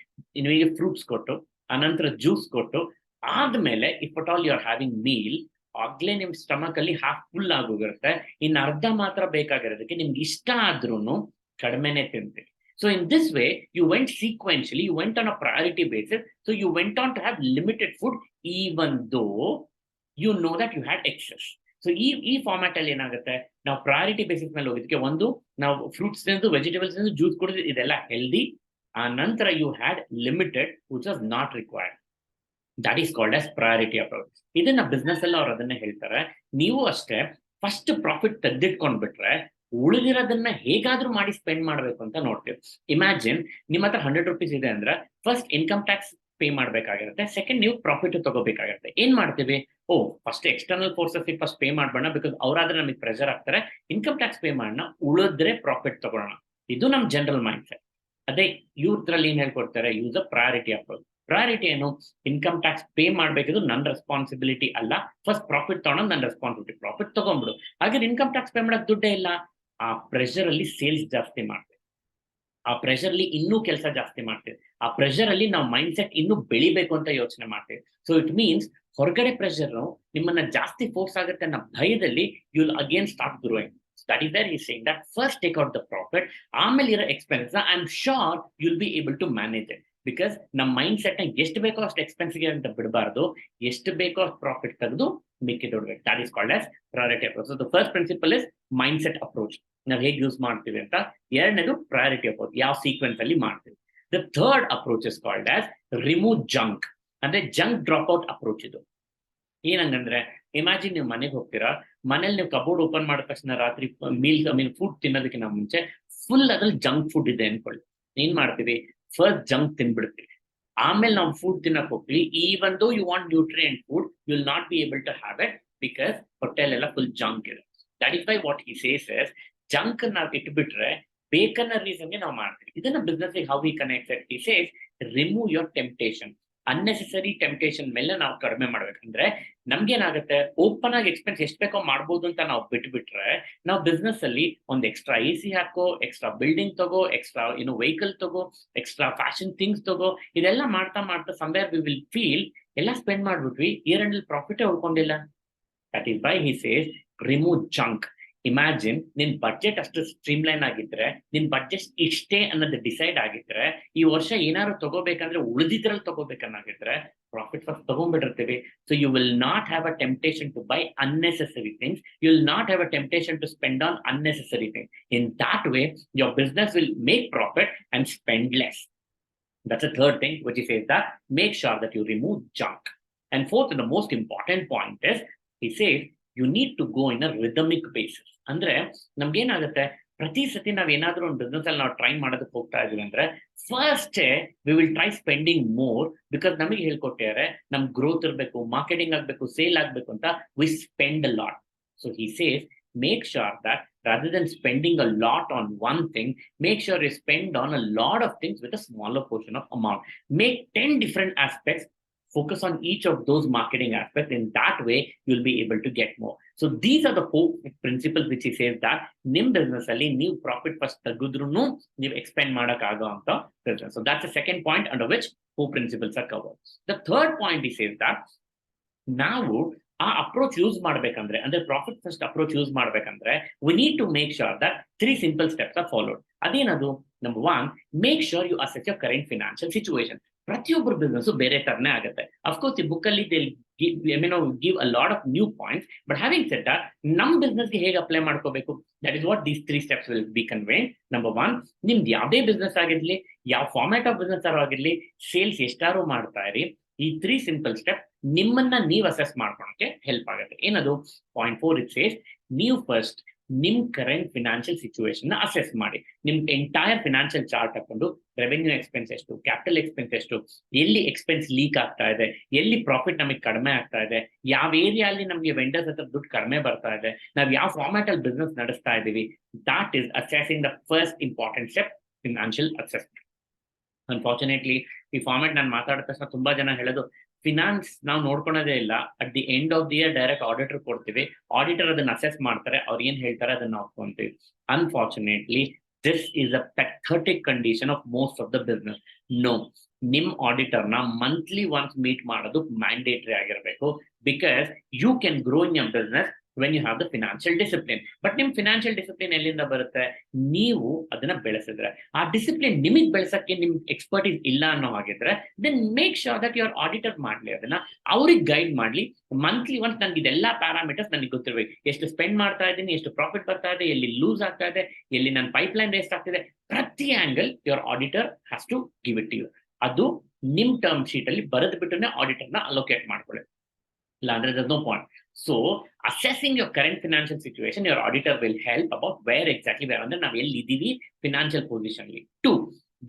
ನಿಮಗೆ ಫ್ರೂಟ್ಸ್ ಕೊಟ್ಟು, ಅನಂತರ ಜ್ಯೂಸ್ ಕೊಟ್ಟು, ಆದ್ಮೇಲೆ if at all you are having meal, ಆಗ್ಲೇ ನಿಮ್ ಸ್ಟಮಕ್ ಅಲ್ಲಿ ಹಾಫ್ ಫುಲ್ ಆಗೋಗಿರುತ್ತೆ, ಇನ್ನು ಅರ್ಧ ಮಾತ್ರ ಬೇಕಾಗಿರೋದಕ್ಕೆ ನಿಮ್ಗೆ ಇಷ್ಟ ಆದ್ರೂ ಕಡಿಮೆನೆ ತಿಂತೀವಿ. So in this way, you went sequentially, you went on a priority basis, so you went on to have limited food even though you know that you had excess. So ಈ ಫಾರ್ಮ್ಯಾಟ್ ಅಲ್ಲಿ ಏನಾಗುತ್ತೆ, ನಾವು ಪ್ರಯಾರಿಟಿ ಬೇಸಿಸ್ ಮೇಲೆ ಹೋಗಿದ್ದಕ್ಕೆ ಒಂದು ನಾವು ಫ್ರೂಟ್ಸ್ ತಿಂದು, ವೆಜಿಟೇಬಲ್ಸ್ ತಿಂದು, ಜ್ಯೂಸ್ ಕುಡಿದು, ಇದೆಲ್ಲ ಹೆಲ್ದಿ. ಆ ನಂತರ you had limited which was not required. That is called as priority approach. ಇದನ್ನ ಬಿಸ್ನೆಸ್ ಅಲ್ಲಿ ಅವ್ರು ಅದನ್ನೇ ಹೇಳ್ತಾರೆ. ನೀವು ಅಷ್ಟೇ ಫಸ್ಟ್ ಪ್ರಾಫಿಟ್ ತೆಗೆದಿಟ್ಕೊಂಡ್ಬಿಟ್ರೆ ಉಳಿದಿರೋದನ್ನ ಹೇಗಾದ್ರೂ ಮಾಡಿ ಸ್ಪೆಂಡ್ ಮಾಡ್ಬೇಕು ಅಂತ ನೋಡ್ತೀವಿ. ಇಮ್ಯಾಜಿನ್ ನಿಮ್ಮ ಹತ್ರ 100 ರೂಪೀಸ್ ಇದೆ ಅಂದ್ರೆ ಫಸ್ಟ್ ಇನ್ಕಮ್ ಟ್ಯಾಕ್ಸ್ ಪೇ ಮಾಡ್ಬೇಕಾಗಿರುತ್ತೆ, ಸೆಕೆಂಡ್ ನೀವು ಪ್ರಾಫಿಟ್ ತಗೋಬೇಕಾಗಿರುತ್ತೆ. ಏನ್ ಮಾಡ್ತೀವಿ, first external forces first pay ಮಾಡೋಣ, ಬಿಕಾಸ್ ಅವರಾದ್ರೆ ನಮಗೆ ಪ್ರೆಷರ್ ಆಗ್ತಾರೆ, ಇನ್ಕಮ್ ಟ್ಯಾಕ್ಸ್ ಪೇ ಮಾಡೋಣ, ಉಳಿದ್ರೆ ಪ್ರಾಫಿಟ್ ತಗೊಳ್ಳೋಣ. ಇದು ನಮ್ ಜನರಲ್ ಮೈಂಡ್ ಸೆಟ್. ಅದೇ ಇವ್ರಲ್ಲಿ ಏನ್ ಹೇಳ್ಕೊಡ್ತಾರೆ, use a priority approach. Priority ಏನು, ಇನ್ಕಮ್ ಟ್ಯಾಕ್ಸ್ ಪೇ ಮಾಡ್ಬೇಕಿದ್ರು ನನ್ನ ರೆಸ್ಪಾನ್ಸಿಬಿಲಿಟಿ ಅಲ್ಲ, ಫಸ್ಟ್ ಪ್ರಾಫಿಟ್ ತಗೊಳೋದು ನನ್ನ ರೆಸ್ಪಾನ್ಸಿಬಿಲಿಟಿ, ಪ್ರಾಫಿಟ್ ತಗೊಂಡ್ಬಿಡು. ಹಾಗೆ ಇನ್ಕಮ್ ಟ್ಯಾಕ್ಸ್ ಪೇ ಮಾಡಕ್ ದುಡ್ಡೇ ಇಲ್ಲ, ಆ ಪ್ರೆಷರ್ ಅಲ್ಲಿ ಸೇಲ್ಸ್ ಜಾಸ್ತಿ ಮಾಡ್ತೀವಿ, ಆ ಪ್ರೆಷರ್ ಅಲ್ಲಿ ಇನ್ನೂ ಕೆಲಸ ಜಾಸ್ತಿ ಮಾಡ್ತೀವಿ, ಆ ಪ್ರೆಷರ್ ಅಲ್ಲಿ ನಾವು ಮೈಂಡ್ ಸೆಟ್ ಇನ್ನೂ ಬೆಳಿಬೇಕು ಅಂತ ಯೋಚನೆ ಮಾಡ್ತೀವಿ. ಸೊ ಇಟ್ ಮೀನ್ಸ್ ಹೊರಗಡೆ ಪ್ರೆಷರ್ ನಿಮ್ಮನ್ನ ಜಾಸ್ತಿ ಫೋರ್ಸ್ ಆಗುತ್ತೆ ಅನ್ನೋ ಭಯದಲ್ಲಿ you will again start growing. That is where he is saying that first take out the profit, ಆಮೇಲೆ ಇರೋ expense I'm sure you'll be able to manage it. Because ನಮ್ಮ ಮೈಂಡ್ ಸೆಟ್ ನ ಎಷ್ಟು ಬೇಕೋ ಅಷ್ಟು ಎಕ್ಸ್ಪೆನ್ಸ್ಗೆ ಅಂತ ಬಿಡಬಾರ್ದು, ಎಷ್ಟು ಬೇಕೋ ಅಷ್ಟು ಪ್ರಾಫಿಟ್ ತೆಗೆದು ಮಿಕ್ಕಿದೊಡ್ಬೇಕು. That is called as priority approach. So the first principle is mind set approach, ನಾವು ಹೇಗೆ ಯೂಸ್ ಮಾಡ್ತೀವಿ ಅಂತ. ಎರಡನೇದು ಪ್ರಯಾರಿಟಿ ಅಪ್ರೋಚ್, ಯಾವ ಸೀಕ್ವೆನ್ಸ್ ಅಲ್ಲಿ ಮಾಡ್ತೀವಿ. The third approach is called as remove junk, ಅಂದ್ರೆ ಜಂಕ್ ಡ್ರಾಪ್ ಔಟ್ ಅಪ್ರೋಚ್. ಇದು ಏನಂಗಂದ್ರೆ ಇಮ್ಯಾಜಿನ್ ನೀವು ಮನೆಗೆ ಹೋಗ್ತೀರಾ, ಮನೇಲಿ ನೀವು ಕಬೋರ್ಡ್ ಓಪನ್ ಮಾಡಿದ ತಕ್ಷಣ ರಾತ್ರಿ ಫುಡ್ ತಿನ್ನೋದಕ್ಕಿಂತ ಮುಂಚೆ ಫುಲ್ ಅದ್ರಲ್ಲಿ ಜಂಕ್ ಫುಡ್ ಇದೆ ಅನ್ಕೊಳ್ಳಿ. ಏನ್ ಮಾಡ್ತೀವಿ, ಫಸ್ಟ್ ಜಂಕ್ ತಿನ್ಬಿಡ್ತೀವಿ, ಆಮೇಲೆ ನಾವು ಫುಡ್ ತಿನ್ನಕ್ ಹೋಗ್ತೀವಿ. Even though you want nutrient food, you will not be able to have it because ಹೊಟ್ಟೆಲೆಲ್ಲ ಫುಲ್ ಜಂಕ್ ಇದೆ. That is why what he says is, junk ನಾವು ಇಟ್ಬಿಟ್ರೆ ಬೇಕನ್ನ ರೀಸನ್ಗೆ ನಾವು ಮಾಡ್ತೀವಿ. ಇದನ್ನ business how we connect. He says remove your temptation. Unnecessary temptation ಮೇಲೆ ನಾವು ಕಡಿಮೆ ಮಾಡ್ಬೇಕಂದ್ರೆ ನಮ್ಗೇನಾಗುತ್ತೆ, ಓಪನ್ ಆಗಿ ಎಕ್ಸ್ಪೆನ್ಸ್ ಎಷ್ಟು ಬೇಕೋ ಮಾಡ್ಬೋದು ಅಂತ ನಾವು ಬಿಟ್ಬಿಟ್ರೆ, ನಾವು ಬಿಸ್ನೆಸ್ ಅಲ್ಲಿ ಒಂದು ಎಕ್ಸ್ಟ್ರಾ AC ಹಾಕೋ, ಎಕ್ಸ್ಟ್ರಾ ಬಿಲ್ಡಿಂಗ್ ತಗೋ, ಎಕ್ಸ್ಟ್ರಾ ವೆಹಿಕಲ್ ತಗೋ, ಎಕ್ಸ್ಟ್ರಾ ಫ್ಯಾಷನ್ ಥಿಂಗ್ಸ್ ತಗೋ, ಇದೆಲ್ಲ ಮಾಡ್ತಾ ಮಾಡ್ತಾ ಸಮ್ವೇರ್ ವಿ ವಿಲ್ ಫೀಲ್ ಎಲ್ಲ ಸ್ಪೆಂಡ್ ಮಾಡ್ಬಿಟ್ವಿ, ಇಯರ್ ಎಂಡ್ ಪ್ರಾಫಿಟೇ ಉಳ್ಕೊಂಡಿಲ್ಲ. That is why he says remove junk. Imagine ನಿನ್ ಬಡ್ಜೆಟ್ ಅಷ್ಟು ಸ್ಟ್ರೀಮ್ಲೈನ್ ಆಗಿದ್ರೆ, ನಿನ್ ಬಡ್ಜೆಟ್ ಇಷ್ಟೇ ಅನ್ನೋದು ಡಿಸೈಡ್ ಆಗಿದ್ರೆ, ಈ ವರ್ಷ ಏನಾದ್ರು ತಗೋಬೇಕಂದ್ರೆ ಉಳಿದಿದ್ರಲ್ಲಿ ತಗೋಬೇಕನ್ನಾಗಿದ್ರೆ ಪ್ರಾಫಿಟ್ ಫಸ್ಟ್ ತಗೊಂಡ್ಬಿಟ್ಟಿರ್ತೀವಿ. So you will not have a temptation to buy unnecessary things. You will not have a temptation to spend on unnecessary things. In that way your business will make profit and spend less. That's the third thing which he says, that make sure that you remove junk. And fourth, and the most important point is, he says you need to go in a rhythmic basis. ಅಂದ್ರೆ ನಮ್ಗೇನಾಗುತ್ತೆ, ಪ್ರತಿ ಸತಿ ನಾವ್ ಏನಾದ್ರೂ ಒಂದು ಬಿಸ್ನೆಸ್ ಅಲ್ಲಿ ನಾವು ಟ್ರೈ ಮಾಡೋದಕ್ಕೆ ಹೋಗ್ತಾ ಇದೀವಿ ಅಂದ್ರೆ first we will try spending more, because ನಮಗೆ ಹೇಳ್ಕೊಟ್ಟಿದ್ದಾರೆ ನಮ್ ಗ್ರೋತ್ ಇರಬೇಕು, ಮಾರ್ಕೆಟಿಂಗ್ ಆಗ್ಬೇಕು, ಸೇಲ್ ಆಗ್ಬೇಕು ಅಂತ we spend a lot. So he says make sure that rather than spending a lot on one thing, make sure you spend on a lot of things with a smaller portion of amount. Make 10 different aspects, focus on each of those marketing aspects. In that way you'll be able to get more. So these are the 4 principles which he says that nim business alli new profit first tagudrunu ನೀವು expand ಮಾಡಕ್ ಆಗೋ ಅಂತ business. So that's the second point under which 4 principles are covered. The third point he says that ನಾವು ಆ ಅಪ್ರೋಚ್ ಯೂಸ್ ಮಾಡ್ಬೇಕಂದ್ರೆ, ಅಂದ್ರೆ ಪ್ರಾಫಿಟ್ ಫಸ್ಟ್ ಅಪ್ರೋಚ್ ಯೂಸ್ ಮಾಡ್ಬೇಕಂದ್ರೆ we need to make sure that 3 simple steps are followed. ಅದೇನದು? Number 1, make sure you assess your current financial situation. ಪ್ರತಿಯೊಬ್ಬರ ಬಿಸ್ನೆಸ್ ಬೇರೆ ತರನೇ ಆಗುತ್ತೆ. ಅಫ್ಕೋರ್ಸ್ ಈ ಬುಕ್ ಅಲ್ಲಿ give a lot of new points, but having said that ನಮ್ ಬಿಸ್ನೆಸ್ ಗೆ ಹೇಗೆ ಅಪ್ಲೈ ಮಾಡ್ಕೋಬೇಕು, that is what these 3 steps will be conveyed. Number 1, ನಿಮ್ದು ಯಾವುದೇ ಬಿಸ್ನೆಸ್ ಆಗಿರ್ಲಿ, ಯಾವ ಫಾರ್ಮ್ಯಾಟ್ ಆಫ್ ಬಿಸ್ನೆಸ್ ಆಗಿರ್ಲಿ, ಸೇಲ್ಸ್ ಎಷ್ಟಾರು ಮಾಡ್ತಾ ಇರಿ, ಈ 3 ಸಿಂಪಲ್ ಸ್ಟೆಪ್ ನಿಮ್ಮನ್ನ ನೀವು ಅಸೆಸ್ ಮಾಡ್ಕೊಳಕ್ಕೆ ಹೆಲ್ಪ್ ಆಗುತ್ತೆ. ಏನದು? ಪಾಯಿಂಟ್ 4 ಇಟ್ ಸೇಸ್, ನೀವು ಫಸ್ಟ್ ನಿಮ್ ಕರೆಂಟ್ ಫಿನಾನ್ಷಿಯಲ್ ಸಿಚುವೇಶನ್ ಅಸೆಸ್ ಮಾಡಿ. ನಿಮ್ ಎಂಟೈರ್ ಫಿನಾನ್ಷಿಯಲ್ ಚಾರ್ಟ್ ಹಾಕೊಂಡು ರೆವೆನ್ಯೂ ಎಕ್ಸ್ಪೆನ್ಸ್ ಎಷ್ಟು, ಕ್ಯಾಪಿಟಲ್ ಎಕ್ಸ್ಪೆನ್ಸ್ ಎಷ್ಟು, ಎಲ್ಲಿ ಎಕ್ಸ್ಪೆನ್ಸ್ ಲೀಕ್ ಆಗ್ತಾ ಇದೆ, ಎಲ್ಲಿ ಪ್ರಾಫಿಟ್ ನಮಗೆ ಕಡಿಮೆ ಆಗ್ತಾ ಇದೆ, ಯಾವ ಏರಿಯಾ ಅಲ್ಲಿ ನಮಗೆ ವೆಂಡರ್ಸ್ ಹತ್ರ ದುಡ್ಡು ಕಡಿಮೆ ಬರ್ತಾ ಇದೆ, ನಾವ್ ಯಾವ ಫಾರ್ಮ್ಯಾಟ್ ಅಲ್ಲಿ ಬಿಸ್ನೆಸ್ ನಡೆಸ್ತಾ ಇದೀವಿ. That is accessing the first important step, financial assessment. Unfortunately ಈ ಫಾರ್ಮ್ಯಾಟ್ ನಾನು ಮಾತಾಡಿದ ತಕ್ಷಣ ತುಂಬಾ ಜನ ಹೇಳೋದು, ಫಿನಾನ್ಸ್ ನಾವು ನೋಡ್ಕೊಳೋದೇ ಇಲ್ಲ, at the end of the year direct auditor ಕೊಡ್ತೀವಿ, ಆಡಿಟರ್ ಅದನ್ನ ಅಸೆಸ್ ಮಾಡ್ತಾರೆ, ಅವ್ರು ಏನ್ ಹೇಳ್ತಾರೆ ಅದನ್ನ ನೋಡ್ಕೊಂತೀವಿ. Unfortunately this is a pathetic condition of most of the business. No, ನಿಮ್ ಆಡಿಟರ್ನ ಮಂತ್ಲಿ ಒನ್ಸ್ ಮೀಟ್ ಮಾಡೋದು ಮ್ಯಾಂಡೇಟರಿ ಆಗಿರಬೇಕು, because you can grow in your business when you have the financial discipline. But ನಿಮ್ ಫಿನಾನ್ಷಿಯಲ್ ಡಿಸಿಪ್ಲಿನ್ ಎಲ್ಲಿಂದ ಬರುತ್ತೆ? ನೀವು ಅದನ್ನ ಬೆಳೆಸಿದ್ರೆ. ಆ ಡಿಸಿಪ್ಲಿನ್ ನಿಮಗೆ ಬೆಳೆಸಕ್ಕೆ ನಿಮ್ ಎಕ್ಸ್ಪರ್ಟೀಸ್ ಇಲ್ಲ ಅನ್ನೋ ಹಾಗಿದ್ರೆ then make sure that your auditor ಮಾಡ್ಲಿ, ಅದನ್ನ ಅವ್ರಿಗೆ ಗೈಡ್ ಮಾಡ್ಲಿ. ಮಂತ್ಲಿ ಒನ್ಸ್ ನನ್ಗೆ ಇದೆಲ್ಲ ಪ್ಯಾರಾಮೀಟರ್ಸ್ ನನಗೆ ಗೊತ್ತಿರ್ಬೇಕು, ಎಷ್ಟು ಸ್ಪೆಂಡ್ ಮಾಡ್ತಾ ಇದ್ದೀನಿ, ಎಷ್ಟು ಪ್ರಾಫಿಟ್ ಬರ್ತಾ ಇದೆ, ಎಲ್ಲಿ ಲೂಸ್ ಆಗ್ತಾ ಇದೆ, ಎಲ್ಲಿ ನನ್ನ ಪೈಪ್ಲೈನ್ ವೇಸ್ಟ್ ಆಗ್ತಿದೆ, ಪ್ರತಿ angle your auditor has to give it to you. ಅದು ನಿಮ್ ಟರ್ಮ್ ಶೀಟ್ ಅಲ್ಲಿ ಬರೆದು ಬಿಟ್ಟರೆ ಆಡಿಟರ್ನ ಅಲೋಕೇಟ್ ಮಾಡ್ಕೊಳ್ಳಿ, ಇಲ್ಲ ಅಂದ್ರೆ there's no point. So assessing your current financial situation, your auditor will help about where exactly we are ಅಂದ್ರೆ ನಾವು ಎಲ್ಲಿ ಇದ್ದೀವಿ ಫಿನಾನ್ಷಿಯಲ್ ಪೊಸಿಷನ್ ಅಲ್ಲಿ. 2,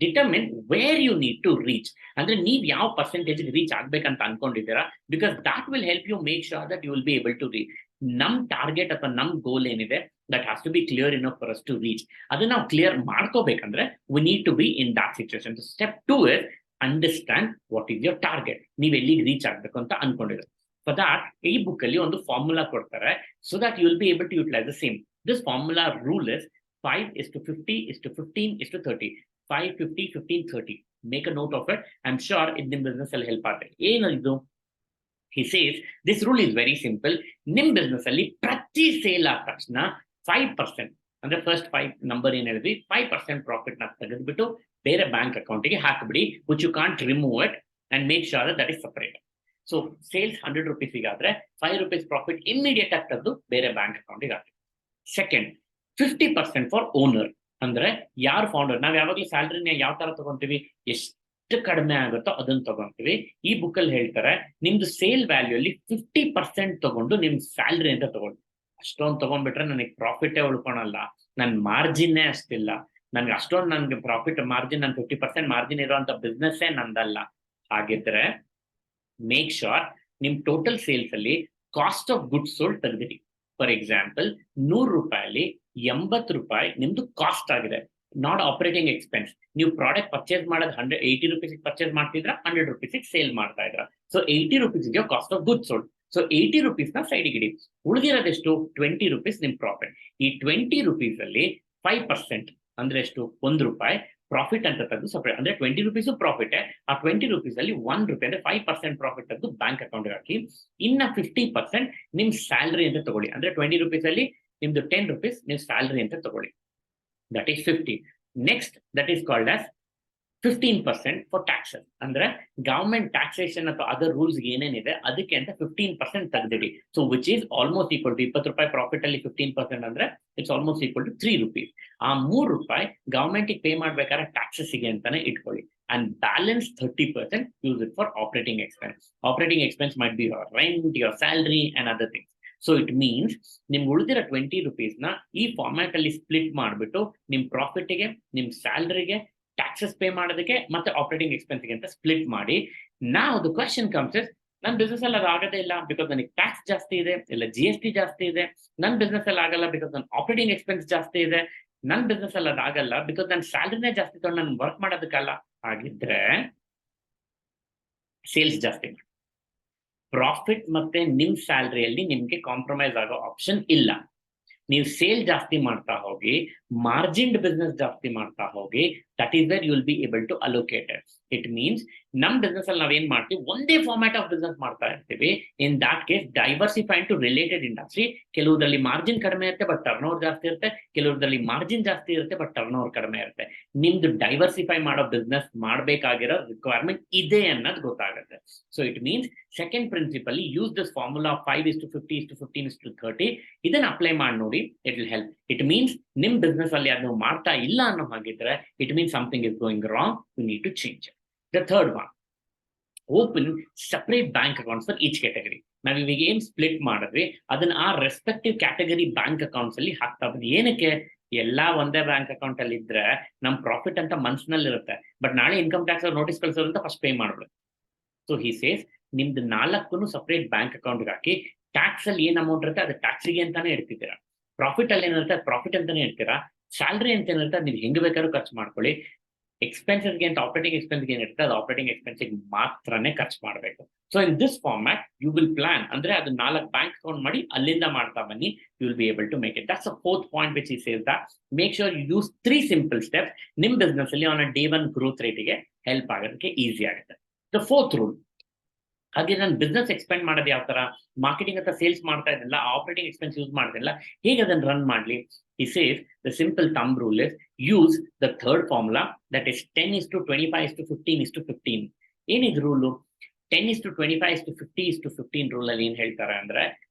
determine where you need to reach, ಅಂದ್ರೆ ನೀವು ಯಾವ ಪರ್ಸೆಂಟೇಜ್ ರೀಚ್ ಆಗ್ಬೇಕಂತ ಅನ್ಕೊಂಡಿದ್ದೀರಾ, because that will help you make sure that you will be able to reach. ನಮ್ ಟಾರ್ಗೆಟ್ ಅಥವಾ ನಮ್ ಗೋಲ್ ಏನಿದೆ that has to be clear enough for us to reach. ಅದನ್ನ ನಾವು ಕ್ಲಿಯರ್ ಮಾಡ್ಕೋಬೇಕಂದ್ರೆ we need to be in that situation. Step 2 is understand what is your target, ನೀವು ಎಲ್ಲಿಗೆ ರೀಚ್ ಆಗ್ಬೇಕು ಅಂತ ಅನ್ಕೊಂಡಿದ್ದೀರಾ. For that, ಈ ಬುಕ್ ಅಲ್ಲಿ ಒಂದು ಫಾರ್ಮುಲಾ ಕೊಡ್ತಾರೆ, so that you will be able to utilize the same. This formula rule is 5:50:15:30. 5:50:15:30. Make a note of it. I'm sure in the business ಅಲ್ಲಿ ಹೆಲ್ಪ್ ಆಗುತ್ತೆ. ಏನದು? He says this rule is very simple. ನಿಮ್ ಬಿಸ್ನೆಸ್ ಅಲ್ಲಿ ಪ್ರತಿ ಸೇಲ್ ಆದ ತಕ್ಷಣ 5%, ಅಂದ್ರೆ ಫಸ್ಟ್ 5 ನಂಬರ್ ಏನ್ ಹೇಳಿದ್ವಿ, 5% ಪ್ರಾಫಿಟ್ ನ ತೆಗೆದ್ಬಿಟ್ಟು ಬೇರೆ ಬ್ಯಾಂಕ್ ಅಕೌಂಟ್ಗೆ ಹಾಕ್ಬಿಡಿ, which you can't remove it, and make sure that is separate. So sales 100 rupees ಆದ್ರೆ 5 rupees ಪ್ರಾಫಿಟ್ ಇಮಿಡಿಯೇಟ್ ಆಗಿ ತೆಗೆದು ಬೇರೆ ಬ್ಯಾಂಕ್ ಅಕೌಂಟಿಗೆ ಹಾಕಿ. ಸೆಕೆಂಡ್, 50% ಫಾರ್ ಓನರ್, ಅಂದ್ರೆ ಯಾರು ಫೌಂಡರ್. ನಾವ್ ಯಾವಾಗ್ಲೂ ಸ್ಯಾಲ್ರಿನ ಯಾವ ತರ ತಗೊಂತೀವಿ, ಎಷ್ಟು ಕಡಿಮೆ ಆಗುತ್ತೋ ಅದನ್ನ ತಗೊಂತೀವಿ. ಈ ಬುಕ್ ಅಲ್ಲಿ ಹೇಳ್ತಾರೆ ನಿಮ್ದು ಸೇಲ್ ವ್ಯಾಲ್ಯೂ ಅಲ್ಲಿ 50% ತಗೊಂಡು ನಿಮ್ ಸ್ಯಾಲ್ರಿ ಅಂತ ತಗೊಂಡು, ಅಷ್ಟೊಂದು ತಗೊಂಡ್ಬಿಟ್ರೆ ನನಗೆ ಪ್ರಾಫಿಟೇ ಉಳ್ಕೊಳಲ್ಲ, ನನ್ ಮಾರ್ಜಿನ್ನೇ ಅಷ್ಟಿಲ್ಲ, ನನ್ಗೆ ಅಷ್ಟೊಂದು ನನ್ಗೆ ಪ್ರಾಫಿಟ್ ಮಾರ್ಜಿನ್, ನನ್ 50% ಮಾರ್ಜಿನ್ ಇರುವಂತ ಬಿಸ್ನೆಸ್ಸೇ ನಂದಲ್ಲ. ಹಾಗಿದ್ರೆ ಮೇಕ್ ಶೋರ್ ನಿಮ್ ಟೋಟಲ್ ಸೇಲ್ಸ್ ಅಲ್ಲಿ ಕಾಸ್ಟ್ ಆಫ್ ಗುಡ್ಸ್ ಸೋಲ್ಡ್ ತೆಗೆದಿರಿ. ಫಾರ್ ಎಕ್ಸಾಂಪಲ್ 100 ರೂಪಾಯಲ್ಲಿ 80 ರೂಪಾಯಿ ನಿಮ್ದು ಕಾಸ್ಟ್ ಆಗಿದೆ, ನಾಟ್ ಆಪರೇಟಿಂಗ್ ಎಕ್ಸ್ಪೆನ್ಸ್. ನೀವು ಪ್ರಾಡಕ್ಟ್ ಪರ್ಚೇಸ್ ಮಾಡೋದು 80 ರುಪೀಸ್ ಪರ್ಚೇಸ್ ಮಾಡ್ತಿದ್ರ, 100 ರುಪೀಸ್ ಸೇಲ್ ಮಾಡ್ತಾ ಇದ್ರ. So 80 rupees cost of goods sold. So 80 rupees ನ ಸೈಡ್ಗೆ ಇಡಿ. ಉಳಿದಿರೋದೆಷ್ಟು 20 ರುಪೀಸ್ ನಿಮ್ ಪ್ರಾಫಿಟ್. ಈ 20 ರುಪೀಸ್ ಅಲ್ಲಿ 5% ಅಂದ್ರೆ ಎಷ್ಟು 1 ರೂಪಾಯಿ ಪ್ರಾಫಿಟ್ ಅಂತ ತೆಗೆದು ಸಪರೇಟ್, ಅಂದ್ರೆ 20 ರುಪೀಸ್ ಪ್ರಾಫಿಟ್. ಆ 20 ರುಪೀಸ್ ಅಲ್ಲಿ 1 ರೂಪಾಯಿ ಅಂದ್ರೆ 5% ಪ್ರಾಫಿಟ್ ತೆಗೆದು ಬ್ಯಾಂಕ್ ಅಕೌಂಟ್ ಹಾಕಿ. ಇನ್ನ 50% ನಿಮ್ ಸ್ಯಾಲರಿ ಅಂತ ತಗೊಳ್ಳಿ. ಅಂದ್ರೆ 20 ರುಪೀಸ್ ಅಲ್ಲಿ ನಿಮ್ದು 10 ರುಪೀಸ್ ನೀವು ಸ್ಯಾಲರಿ ಅಂತ ತಗೊಳ್ಳಿ. That is 50. Next that is called as 15% for taxes. ಅಂದ್ರೆ ಗವರ್ಮೆಂಟ್ ಟ್ಯಾಕ್ಸೇಷನ್ ಅಥವಾ ಅದರ್ ರೂಲ್ಸ್ ಏನೇನಿದೆ ಅದಕ್ಕೆ ಅಂತ 15% ತೆಗೆದಿಡಿ. So which is almost equal to 20 ರೂಪಾಯಿ ಪ್ರಾಫಿಟ್ ಅಲ್ಲಿ 15% ಅಂದ್ರೆ it's almost equal to 3 rupees. ಆ 3 ರೂಪಾಯಿ ಗವರ್ಮೆಂಟ್ ಪೇ ಮಾಡ್ಬೇಕಾದ್ರೆ ಟ್ಯಾಕ್ಸಸ್ ಗೆ ಅಂತಾನೆ ಇಟ್ಕೊಳ್ಳಿ. And balance 30% use it for operating expense. Operating expense might be your rent, your salary and other things. So it means ನಿಮ್ಗೆ ಉಳಿದಿರೋ 20 ರುಪೀಸ್ ನ ಈ ಫಾರ್ಮ್ಯಾಟ್ ಅಲ್ಲಿ ಸ್ಪ್ಲಿಟ್ ಮಾಡ್ಬಿಟ್ಟು ನಿಮ್ ಪ್ರಾಫಿಟ್ಗೆ, ನಿಮ್ ಸ್ಯಾಲರಿಗೆ, ಟ್ಯಾಕ್ಸಸ್ ಪೇ ಮಾಡೋದಕ್ಕೆ ಮತ್ತೆ ಆಪರೇಟಿಂಗ್ ಎಕ್ಸ್ಪೆನ್ಸ್ಗೆ ಅಂತ ಸ್ಪ್ಲಿಟ್ ಮಾಡಿ. ನಾವು ದ ಕ್ವೆಶ್ಚನ್ ಕಮ್ಸ್ ಇಸ್, ನನ್ನ ಬಿಸ್ನೆಸ್ ಅಲ್ಲಿ ಅದು ಆಗೋದೇ ಇಲ್ಲ ಬಿಕಾಸ್ ನನಗೆ ಟ್ಯಾಕ್ಸ್ ಜಾಸ್ತಿ ಇದೆ, ಇಲ್ಲ GST ಜಾಸ್ತಿ ಇದೆ. ನನ್ನ ಬಿಸ್ನೆಸ್ ಅಲ್ಲಿ ಆಗಲ್ಲ ಬಿಕಾಸ್ ನನ್ನ ಆಪರೇಟಿಂಗ್ ಎಕ್ಸ್ಪೆನ್ಸ್ ಜಾಸ್ತಿ ಇದೆ. ನನ್ನ ಬಿಸ್ನೆಸ್ ಅಲ್ಲಿ ಅದು ಆಗಲ್ಲ ಬಿಕಾಸ್ ನನ್ನ ಸ್ಯಾಲರಿನೇ ಜಾಸ್ತಿ ತಗೊಂಡು ನಾನು ವರ್ಕ್ ಮಾಡೋದಕ್ಕಲ್ಲ. ಹಾಗಿದ್ರೆ ಸೇಲ್ಸ್ ಜಾಸ್ತಿ ಮಾಡಿ. ಪ್ರಾಫಿಟ್ ಮತ್ತೆ ನಿಮ್ ಸ್ಯಾಲರಿಯಲ್ಲಿ ನಿಮ್ಗೆ ಕಾಂಪ್ರಮೈಸ್ ಆಗೋ ಆಪ್ಷನ್ ಇಲ್ಲ. ನೀವು ಸೇಲ್ ಜಾಸ್ತಿ ಮಾಡ್ತಾ ಹೋಗಿ, ಮಾರ್ಜಿನ್ ಬಿಸ್ನೆಸ್ ಜಾಸ್ತಿ ಮಾಡ್ತಾ ಹೋಗಿ, that is where you will be able to allocate it. It means ನಮ್ ಬಿಸ್ನೆಸ್ ಅಲ್ಲಿ ನಾವೇನ್ ಮಾಡ್ತೀವಿ, ಒಂದೇ ಫಾರ್ಮ್ಯಾಟ್ ಆಫ್ ಬಿಸ್ನೆಸ್ ಮಾಡ್ತಾ ಇರ್ತೀವಿ. In that case diversify to related industry. ಕೆಲವುದ್ರಲ್ಲಿ ಮಾರ್ಜಿನ್ ಕಡಿಮೆ ಇರುತ್ತೆ ಬಟ್ ಟರ್ನ್ ಓವರ್ ಜಾಸ್ತಿ ಇರುತ್ತೆ, ಕೆಲವುದ್ರಲ್ಲಿ ಮಾರ್ಜಿನ್ ಜಾಸ್ತಿ ಇರುತ್ತೆ ಬಟ್ ಟರ್ನ್ ಓವರ್ ಕಡಿಮೆ ಇರುತ್ತೆ. ನಿಮ್ದು ಡೈವರ್ಸಿಫೈ ಮಾಡೋ ಬಿಸ್ನೆಸ್ ಮಾಡ್ಬೇಕಾಗಿರೋ ರಿಕ್ವೈರ್ಮೆಂಟ್ ಇದೆ ಅನ್ನೋದು ಗೊತ್ತಾಗುತ್ತೆ. So it means second principle use this formula 5:50:15:30. ಇದನ್ನ ಅಪ್ಲೈ ಮಾಡಿ ನೋಡಿ, it will help. It means ನಿಮ್ ಬಿಸ್ನೆಸ್ ಅಲ್ಲಿ ಅದನ್ನು ಮಾಡ್ತಾ ಇಲ್ಲ ಅನ್ನೋ ಹಾಗಿದ್ರೆ it means something is going wrong. You need to change. The third one, open separate bank accounts for each category. ನಾವ್ ಇವಾಗ ಏನ್ ಸ್ಪ್ಲಿಟ್ ಮಾಡಿದ್ವಿ ಅದನ್ನ ಆ ರೆಸ್ಪೆಕ್ಟಿವ್ ಕ್ಯಾಟಗರಿ ಬ್ಯಾಂಕ್ ಅಕೌಂಟ್ಸ್ ಅಲ್ಲಿ ಹಾಕ್ತಾ ಬನ್ನಿ. ಏನಕ್ಕೆ? ಎಲ್ಲಾ ಒಂದೇ ಬ್ಯಾಂಕ್ ಅಕೌಂಟ್ ಅಲ್ಲಿ ಇದ್ರೆ ನಮ್ ಪ್ರಾಫಿಟ್ ಅಂತ ಮನ್ಸಿನಲ್ಲಿ ಇರುತ್ತೆ, ಬಟ್ ನಾಳೆ ಇನ್ಕಮ್ ಟ್ಯಾಕ್ಸ್ ನೋಟಿಸ್ ಕಳ್ಸೋದು ಅಂತ ಫಸ್ಟ್ ಪೇ ಮಾಡ್ಬಿಡು. ಸೊ ಹಿ ಸೇಸ್ ನಿಮ್ದು 4 ಸಪರೇಟ್ ಬ್ಯಾಂಕ್ ಅಕೌಂಟ್ ಹಾಕಿ, ಟ್ಯಾಕ್ಸ್ ಅಲ್ಲಿ ಏನ್ ಅಮೌಂಟ್ ಇರುತ್ತೆ ಅದು ಟ್ಯಾಕ್ಸಿಗೆ ಅಂತಾನೆ ಇಡ್ತಿದ್ದೀರಾ, ಪ್ರಾಫಿಟ್ ಅಲ್ಲಿ ಏನಿರುತ್ತೆ ಪ್ರಾಫಿಟ್ ಅಂತಾನೆ ಇಡ್ತೀರಾ, ಸ್ಯಾಲರಿ ಅಂತ ಏನಿರುತ್ತೆ ನೀವು ಹೆಂಗ್ ಬೇಕಾದ್ರೂ ಖರ್ಚು ಮಾಡ್ಕೊಳ್ಳಿ. ಎಕ್ಸ್ಪೆನ್ಸಸ್ಗೆ ಅಂತ ಆಪರೇಟಿಂಗ್ ಎಕ್ಸ್ಪೆನ್ಸ್ಗೆ ಏನಿರುತ್ತೆ ಅದು ಆಪರೇಟಿಂಗ್ ಎಕ್ಸ್ಪೆನ್ಸಿಗೆ ಮಾತ್ರನೇ ಖರ್ಚು ಮಾಡಬೇಕು. So in this format you will plan, ಅಂದ್ರೆ ಅದು 4 ಬ್ಯಾಂಕ್ ಅಕೌಂಟ್ ಮಾಡಿ ಅಲ್ಲಿಂದ ಮಾಡ್ತಾ ಬನ್ನಿ. You will be able to make it. That's a fourth point which ಈ says that make sure you use 3 simple steps. ನಿಮ್ ಬಿಸ್ನೆಸ್ ಅಲ್ಲಿ ಆನ್ ಡೇ 1 ಗ್ರೋತ್ ರೇಟಿಗೆ ಹೆಲ್ಪ್ ಆಗೋದಕ್ಕೆ ಈಸಿ ಆಗುತ್ತೆ. ದ ಫೋರ್ತ್ ರೂಲ್, ಹಾಗೆ ನಾನು ಬಿಸ್ನೆಸ್ ಎಕ್ಸ್ಪೆಂಡ್ ಮಾಡೋದು ಯಾವ ತರ, ಮಾರ್ಕೆಟಿಂಗ್ ಅಂತ ಸೇಲ್ಸ್ ಮಾಡ್ತಾ ಇದ್ದಿಲ್ಲ, ಆಪರೇಟಿಂಗ್ ಎಕ್ಸ್ಪೆನ್ಸ್ ಯೂಸ್ ಮಾಡ್ತಿಲ್ಲ, ಹೇಗೆ ಅದನ್ನ ರನ್ ಮಾಡ್ಲಿ? He says the simple thumb rule is use the third formula, that is 10:25:15:15. ಏನಿದ್ ರೂಲು? 10:25:50:15 ರೂಲ್ ಅಲ್ಲಿ ಏನ್ ಹೇಳ್ತಾರೆ ಅಂದ್ರೆ,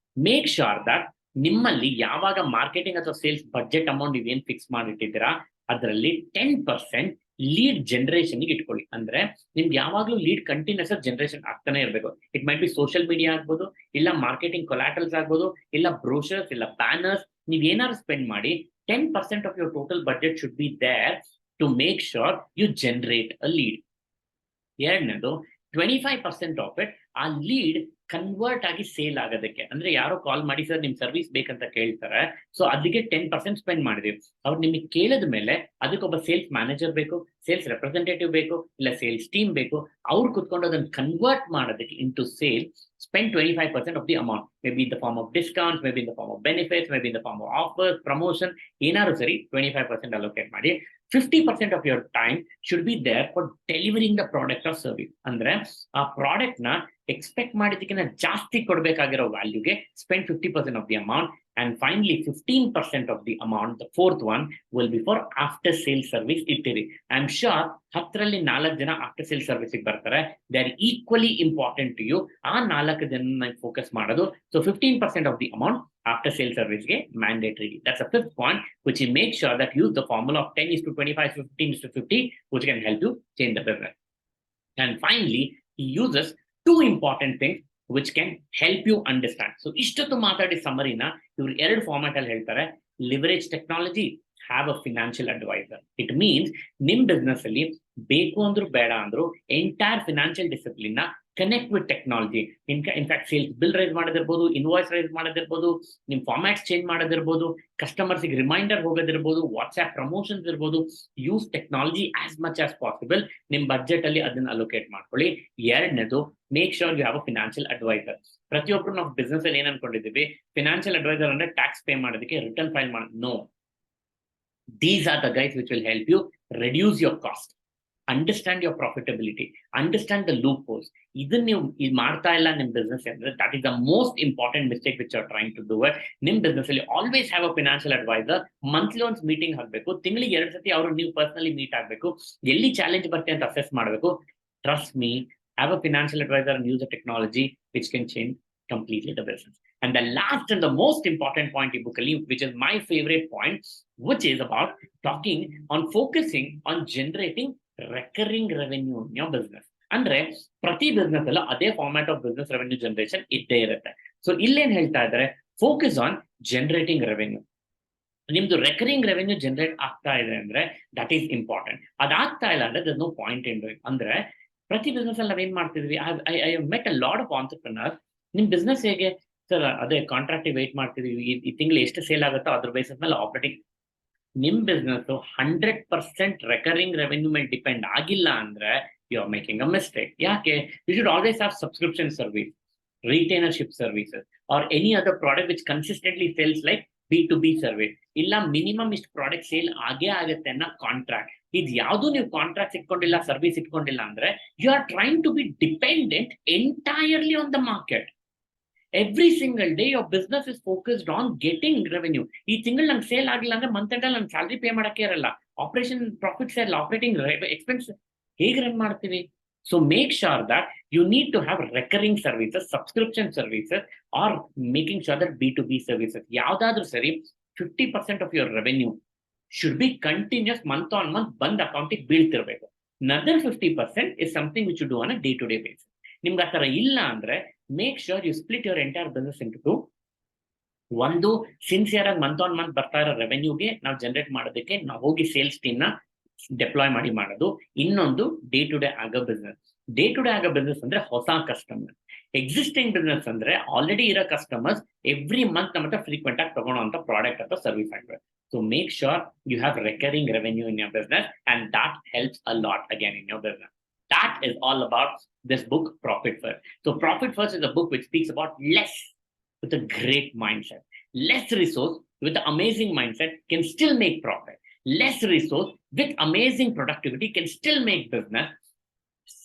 ಮೇಕ್ ಶೋರ್ ದಟ್ ನಿಮ್ಮಲ್ಲಿ ಯಾವಾಗ ಮಾರ್ಕೆಟಿಂಗ್ ಅಥವಾ ಸೇಲ್ಸ್ ಬಜೆಟ್ ಅಮೌಂಟ್ ನೀವೇನ್ ಫಿಕ್ಸ್ ಮಾಡಿಟ್ಟಿದ್ದೀರಾ ಅದರಲ್ಲಿ 10% ಲೀಡ್ ಜನರೇಷನ್ ಇಟ್ಕೊಳ್ಳಿ. ಅಂದ್ರೆ ನಿಮ್ಗೆ ಯಾವಾಗ್ಲೂ ಲೀಡ್ ಕಂಟಿನ್ಯೂಸ್ ಜನರೇಷನ್ ಆಗ್ತಾನೆ ಇರಬೇಕು. It might be social media ಆಗ್ಬೋದು, ಇಲ್ಲ ಮಾರ್ಕೆಟಿಂಗ್ ಕೊಲಾಟರಲ್ಸ್ ಆಗ್ಬೋದು, ಇಲ್ಲ ಬ್ರೋಷರ್ಸ್, ಇಲ್ಲ ಬ್ಯಾನರ್ಸ್. ನೀವ್ ಏನಾದ್ರು ಸ್ಪೆಂಡ್ ಮಾಡಿ 10% of your total budget should be there to make sure you generate a lead. ಎರಡನೇದು 25% ಆಫ್ ಇಟ್ ಆ ಲೀಡ್ ಕನ್ವರ್ಟ್ ಆಗಿ ಸೇಲ್ ಆಗೋದಕ್ಕೆ. ಅಂದ್ರೆ ಯಾರೋ ಕಾಲ್ ಮಾಡಿ ಸರ್ ನಿಮ್ ಸರ್ವಿಸ್ ಬೇಕಂತ ಕೇಳ್ತಾರೆ, ಸೊ ಅದಕ್ಕೆ 10% ಸ್ಪೆಂಡ್ ಮಾಡಿದೀವಿ. ಅವ್ರು ನಿಮಗೆ ಕೇಳಿದ ಮೇಲೆ ಅದಕ್ಕೊಬ್ಬ ಸೇಲ್ಸ್ ಮ್ಯಾನೇಜರ್ ಬೇಕು, ಸೇಲ್ಸ್ ರೆಪ್ರೆಸೆಂಟೇಟಿವ್ ಬೇಕು, ಇಲ್ಲ ಸೇಲ್ಸ್ ಟೀಮ್ ಬೇಕು. ಅವ್ರು ಕುತ್ಕೊಂಡು ಅದನ್ನು ಕನ್ವರ್ಟ್ ಮಾಡೋದಕ್ಕೆ into sale spend 25% of the amount, maybe in the form of discounts, maybe in the form of benefits, maybe in the form of offers, promotion, ಏನಾದ್ರು ಸರಿ 25% allocate ಮಾಡಿ. 50% of your time should be there for delivering the product or service. ಅಂದ್ರೆ ಆ ಪ್ರಾಡಕ್ಟ್ ನ ಎಕ್ಸ್ಪೆಕ್ಟ್ ಮಾಡಿದಕ್ಕಿಂತ ಜಾಸ್ತಿ ಕೊಡಬೇಕಾಗಿರೋ ವ್ಯಾಲ್ಯೂಗೆ spend 50% of the amount. And finally 15% of the amount, the fourth one, will be for after sales service ಇಟ್ಟಿರಿ. ಐ ಆಮ್ ಶೋರ್ 10ರಲ್ಲಿ 4 ಜನ ಆಫ್ಟರ್ ಸೇಲ್ ಸರ್ವಿಸ್ ಬರ್ತಾರೆ. They are equally important to you. ಆ 4 ಜನ ಫೋಕಸ್ ಮಾಡೋದು. So 15% of the amount after sale service ಗೆ mandatory. That's a fifth point which you make sure that use the formula of 10:25:15:50 which can help you change the business. And finally he uses 2 important things which can help you understand. So ಇಷ್ಟೊತ್ತು ಮಾತಾಡಿ ಸಮ್ಮರಿನ ಇವ್ರು 2 ಫಾರ್ಮ್ಯಾಟ್ ಅಲ್ಲಿ ಹೇಳ್ತಾರೆ. Leverage technology have a financial advisor. It means ನಿಮ್ಮ ಬಿಸ್ನೆಸ್ ಅಲ್ಲಿ ಬೇಕು ಅಂದ್ರೂ ಬೇಡ ಅಂದ್ರು ಎಂಟೈರ್ ಫಿನಾನ್ಷಿಯಲ್ ಡಿಸಿಪ್ಲಿನ್ ನ connect with technology. In fact sales bill raise ಮಾಡೋದಿರ್ಬೋದು, ಇನ್ವಾಯ್ಸ್ ರೈಸ್ ಮಾಡೋದಿರ್ಬೋದು, ನಿಮ್ ಫಾರ್ಮ್ಯಾಟ್ಸ್ ಚೇಂಜ್ ಮಾಡೋದಿರ್ಬೋದು, ಕಸ್ಟಮರ್ಸ್ ರಿಮೈಂಡರ್ ಹೋಗೋದಿರ್ಬೋದು, ವಾಟ್ಸ್ಆಪ್ ಪ್ರಮೋಷನ್ಸ್ ಇರ್ಬೋದು. Use technology as much as possible. ನಿಮ್ ಬಜೆಟ್ ಅಲ್ಲಿ ಅದನ್ನ ಅಲೋಕೇಟ್ ಮಾಡ್ಕೊಳ್ಳಿ. ಎರಡನೇದು, make sure you have a financial advisor. ಪ್ರತಿಯೊಬ್ಬರು ನಾವು ಬಿಸ್ನೆಸ್ ಅಲ್ಲಿ ಏನ್ ಅನ್ಕೊಂಡಿದ್ದೀವಿ, ಫಿನಾನ್ಷಿಯಲ್ ಅಡ್ವೈಸರ್ ಅಂದ್ರೆ ಟ್ಯಾಕ್ಸ್ ಪೇ ಮಾಡೋದಕ್ಕೆ, ರಿಟರ್ನ್ ಫೈಲ್ ಮಾಡೋದು. No, these are the guys which will help you reduce your cost, understand your profitability, understand the loopholes. ಇದನ್ನ ನೀವು ಇದು ಮಾಡ್ತಾ ಇಲ್ಲ ನಿಮ್ ಬಿಸ್ನೆಸ್ ಅಂದ್ರೆ, that is the most important mistake which are trying to do it. ನಿಮ್ ಬಿಸ್ನೆಸ್ ಅಲ್ಲಿ always have a financial adviser. Monthly ಒಂದ್ ಮೀಟಿಂಗ್ ಹಾಕ್ಬೇಕು, ತಿಂಗಳಿಗೆ 2 ಸತಿ ಅವರು ನೀವು ಪರ್ಸನಲಿ ಮೀಟ್ ಆಗ್ಬೇಕು, ಎಲ್ಲಿ ಚಾಲೆಂಜ್ ಬರುತ್ತೆ ಅಂತ ಅಸೆಸ್ ಮಾಡಬೇಕು. Trust me, have a financial adviser and use a technology which can change completely the business. And the last and the most important point in book, which is my favorite point, which is about talking on focusing on generating recurring revenue in your business. ಅಂದ್ರೆ ಪ್ರತಿ ಬಿಸ್ನೆಸ್ ಅಲ್ಲ ಅದೇ format of business revenue generation ಇದ್ದೇ ಇರುತ್ತೆ. ಸೊ ಇಲ್ಲೇನ್ ಹೇಳ್ತಾ ಇದ್ದಾರೆ, ಫೋಕಸ್ ಆನ್ ಜನರೇಟಿಂಗ್ ರೆವೆನ್ಯೂ. ನಿಮ್ದು ರೆಕರಿಂಗ್ ರೆವೆನ್ಯೂ ಜನರೇಟ್ ಆಗ್ತಾ ಇದೆ ಅಂದ್ರೆ ದಟ್ ಈಸ್ ಇಂಪಾರ್ಟೆಂಟ್. ಅದಾಗ್ತಾ ಇಲ್ಲ ಅಂದ್ರೆ there no point in doing. ಅಂದ್ರೆ ಪ್ರತಿ ಬಿಸ್ನೆಸ್ ಅಲ್ಲಿ ನಾವೇನ್ ಮಾಡ್ತಿದ್ವಿ, I met a lot of entrepreneurs. ನಿಮ್ ಬಿಸ್ನೆಸ್ ಹೇಗೆ ಸರ್, ಅದೇ ಕಾಂಟ್ರಾಕ್ಟ್ ವೇಟ್ ಮಾಡ್ತಿದೀವಿ, ಈ ತಿಂಗಳು ಎಷ್ಟು ಸೇಲ್ ಆಗುತ್ತೋ ಅದ್ರ ಬೇಸಿಸ್ ಮೇಲೆ ಆಪರೇಟಿಂಗ್. ನಿಮ್ ಬಿಸ್ನೆಸ್ 100% ರೆಕರಿಂಗ್ ರೆವೆನ್ಯೂ ಮೇಲೆ ಡಿಪೆಂಡ್ ಆಗಿಲ್ಲ ಅಂದ್ರೆ you are making a mistake. ಯಾಕೆ? You should always have subscription service, retainership services or any other product which consistently sales like B2B service. ಇಲ್ಲ ಮಿನಿಮಮ್ ಇಷ್ಟು ಪ್ರಾಡಕ್ಟ್ ಸೇಲ್ ಆಗೇ ಆಗುತ್ತೆ ಅನ್ನೋ ಕಾಂಟ್ರಾಕ್ಟ್. ಇದು ಯಾವುದು ನೀವು ಕಾಂಟ್ರಾಕ್ಟ್ ಇಟ್ಕೊಂಡಿಲ್ಲ, ಸರ್ವಿಸ್ ಇಟ್ಕೊಂಡಿಲ್ಲ ಅಂದ್ರೆ you are trying to be dependent entirely on the market. Every single day your business is focused on getting revenue. ಈ ತಿಂಗಳು ನಂಗೆ ಸೇಲ್ ಆಗಿಲ್ಲ ಅಂದ್ರೆ ಮಂತ್ ಎಂಡ್ ಅಲ್ಲಿ ನಾನು ಸ್ಯಾಲರಿ ಪೇ ಮಾಡಕ್ಕೆ ಇರಲ್ಲ, ಆಪರೇಷನ್ ಪ್ರಾಫಿಟ್ಸ್ ಇಲ್ಲ, ಆಪರೇಟಿಂಗ್ ಎಕ್ಸ್ಪೆನ್ಸ್ ಹೇಗೆ ರನ್ ಮಾಡ್ತೀವಿ? So make sure that you need to have recurring services, subscription services are making sure that B2B services ಯಾವ್ದಾದ್ರು ಸರಿ 50% of your revenue should be continuous, month on month ಬಂದ್ ಅಕೌಂಟಿಗೆ ಬೀಳ್ತಿರ್ಬೇಕು. Another 50% is something which you do on a day-to-day basis. ನಿಮ್ಗೆ ಆ ತರ ಇಲ್ಲ ಅಂದ್ರೆ make sure you split your entire business into two. ಒಂದು, ಸಿನ್ಸಿಯರ್ ಆಗಿ ಮಂತ್ ಆನ್ ಮಂತ್ ಬರ್ತಾ ಇರೋ ರೆವೆನ್ಯೂಗೆ ನಾವು ಜನರೇಟ್ ಮಾಡೋದಕ್ಕೆ ನಾವು ಹೋಗಿ ಸೇಲ್ಸ್ ಟೀಮ್ ನ ಡೆಪ್ಲಾಯ್ ಮಾಡಿ ಮಾಡೋದು. ಇನ್ನೊಂದು, ಡೇ ಟು ಡೇ ಆಗೋ ಬಿಸ್ನೆಸ್. ಡೇ ಟು ಡೇ ಆಗೋ ಬಿಸ್ನೆಸ್ ಅಂದ್ರೆ ಹೊಸ ಕಸ್ಟಮರ್. ಎಕ್ಸಿಸ್ಟಿಂಗ್ ಬಿಸ್ನೆಸ್ ಅಂದ್ರೆ ಆಲ್ರೆಡಿ ಇರೋ ಕಸ್ಟಮರ್ಸ್ ಎವ್ರಿ ಮಂತ್ ನಮ್ಮ ಹತ್ರ ಫ್ರೀಕ್ವೆಂಟ್ ಆಗಿ ತಗೊಳ್ಳೋಂಥ ಪ್ರಾಡಕ್ಟ್ ಅಥವಾ ಸರ್ವಿಸ್ ಆಗ್ಬೇಕು. So make sure you have recurring revenue in your business, and that helps a lot again in your business. That is all about this book, Profit First. So Profit First is a book which speaks about less with a great mindset. Less resource with an amazing mindset can still make profit. Less resource with amazing productivity can still make business.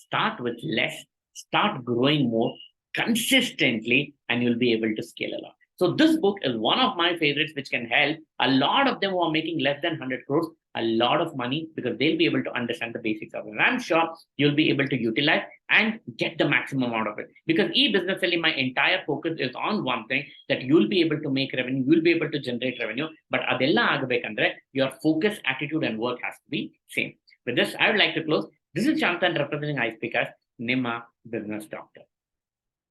Start with less, start growing more consistently, and you'll be able to scale a lot. So this book is one of my favorites, which can help a lot of them who are making less than 100 crores a lot of money, because they'll be able to understand the basics of it. And I'm sure you'll be able to utilize and get the maximum out of it. Because e-business, my entire focus is on one thing, that you'll be able to make revenue, you'll be able to generate revenue. But adella agabekandre, your focus, attitude, and work has to be same. With this, I would like to close. This is Shantan representing iSpeakers, Nimma Business Doctor.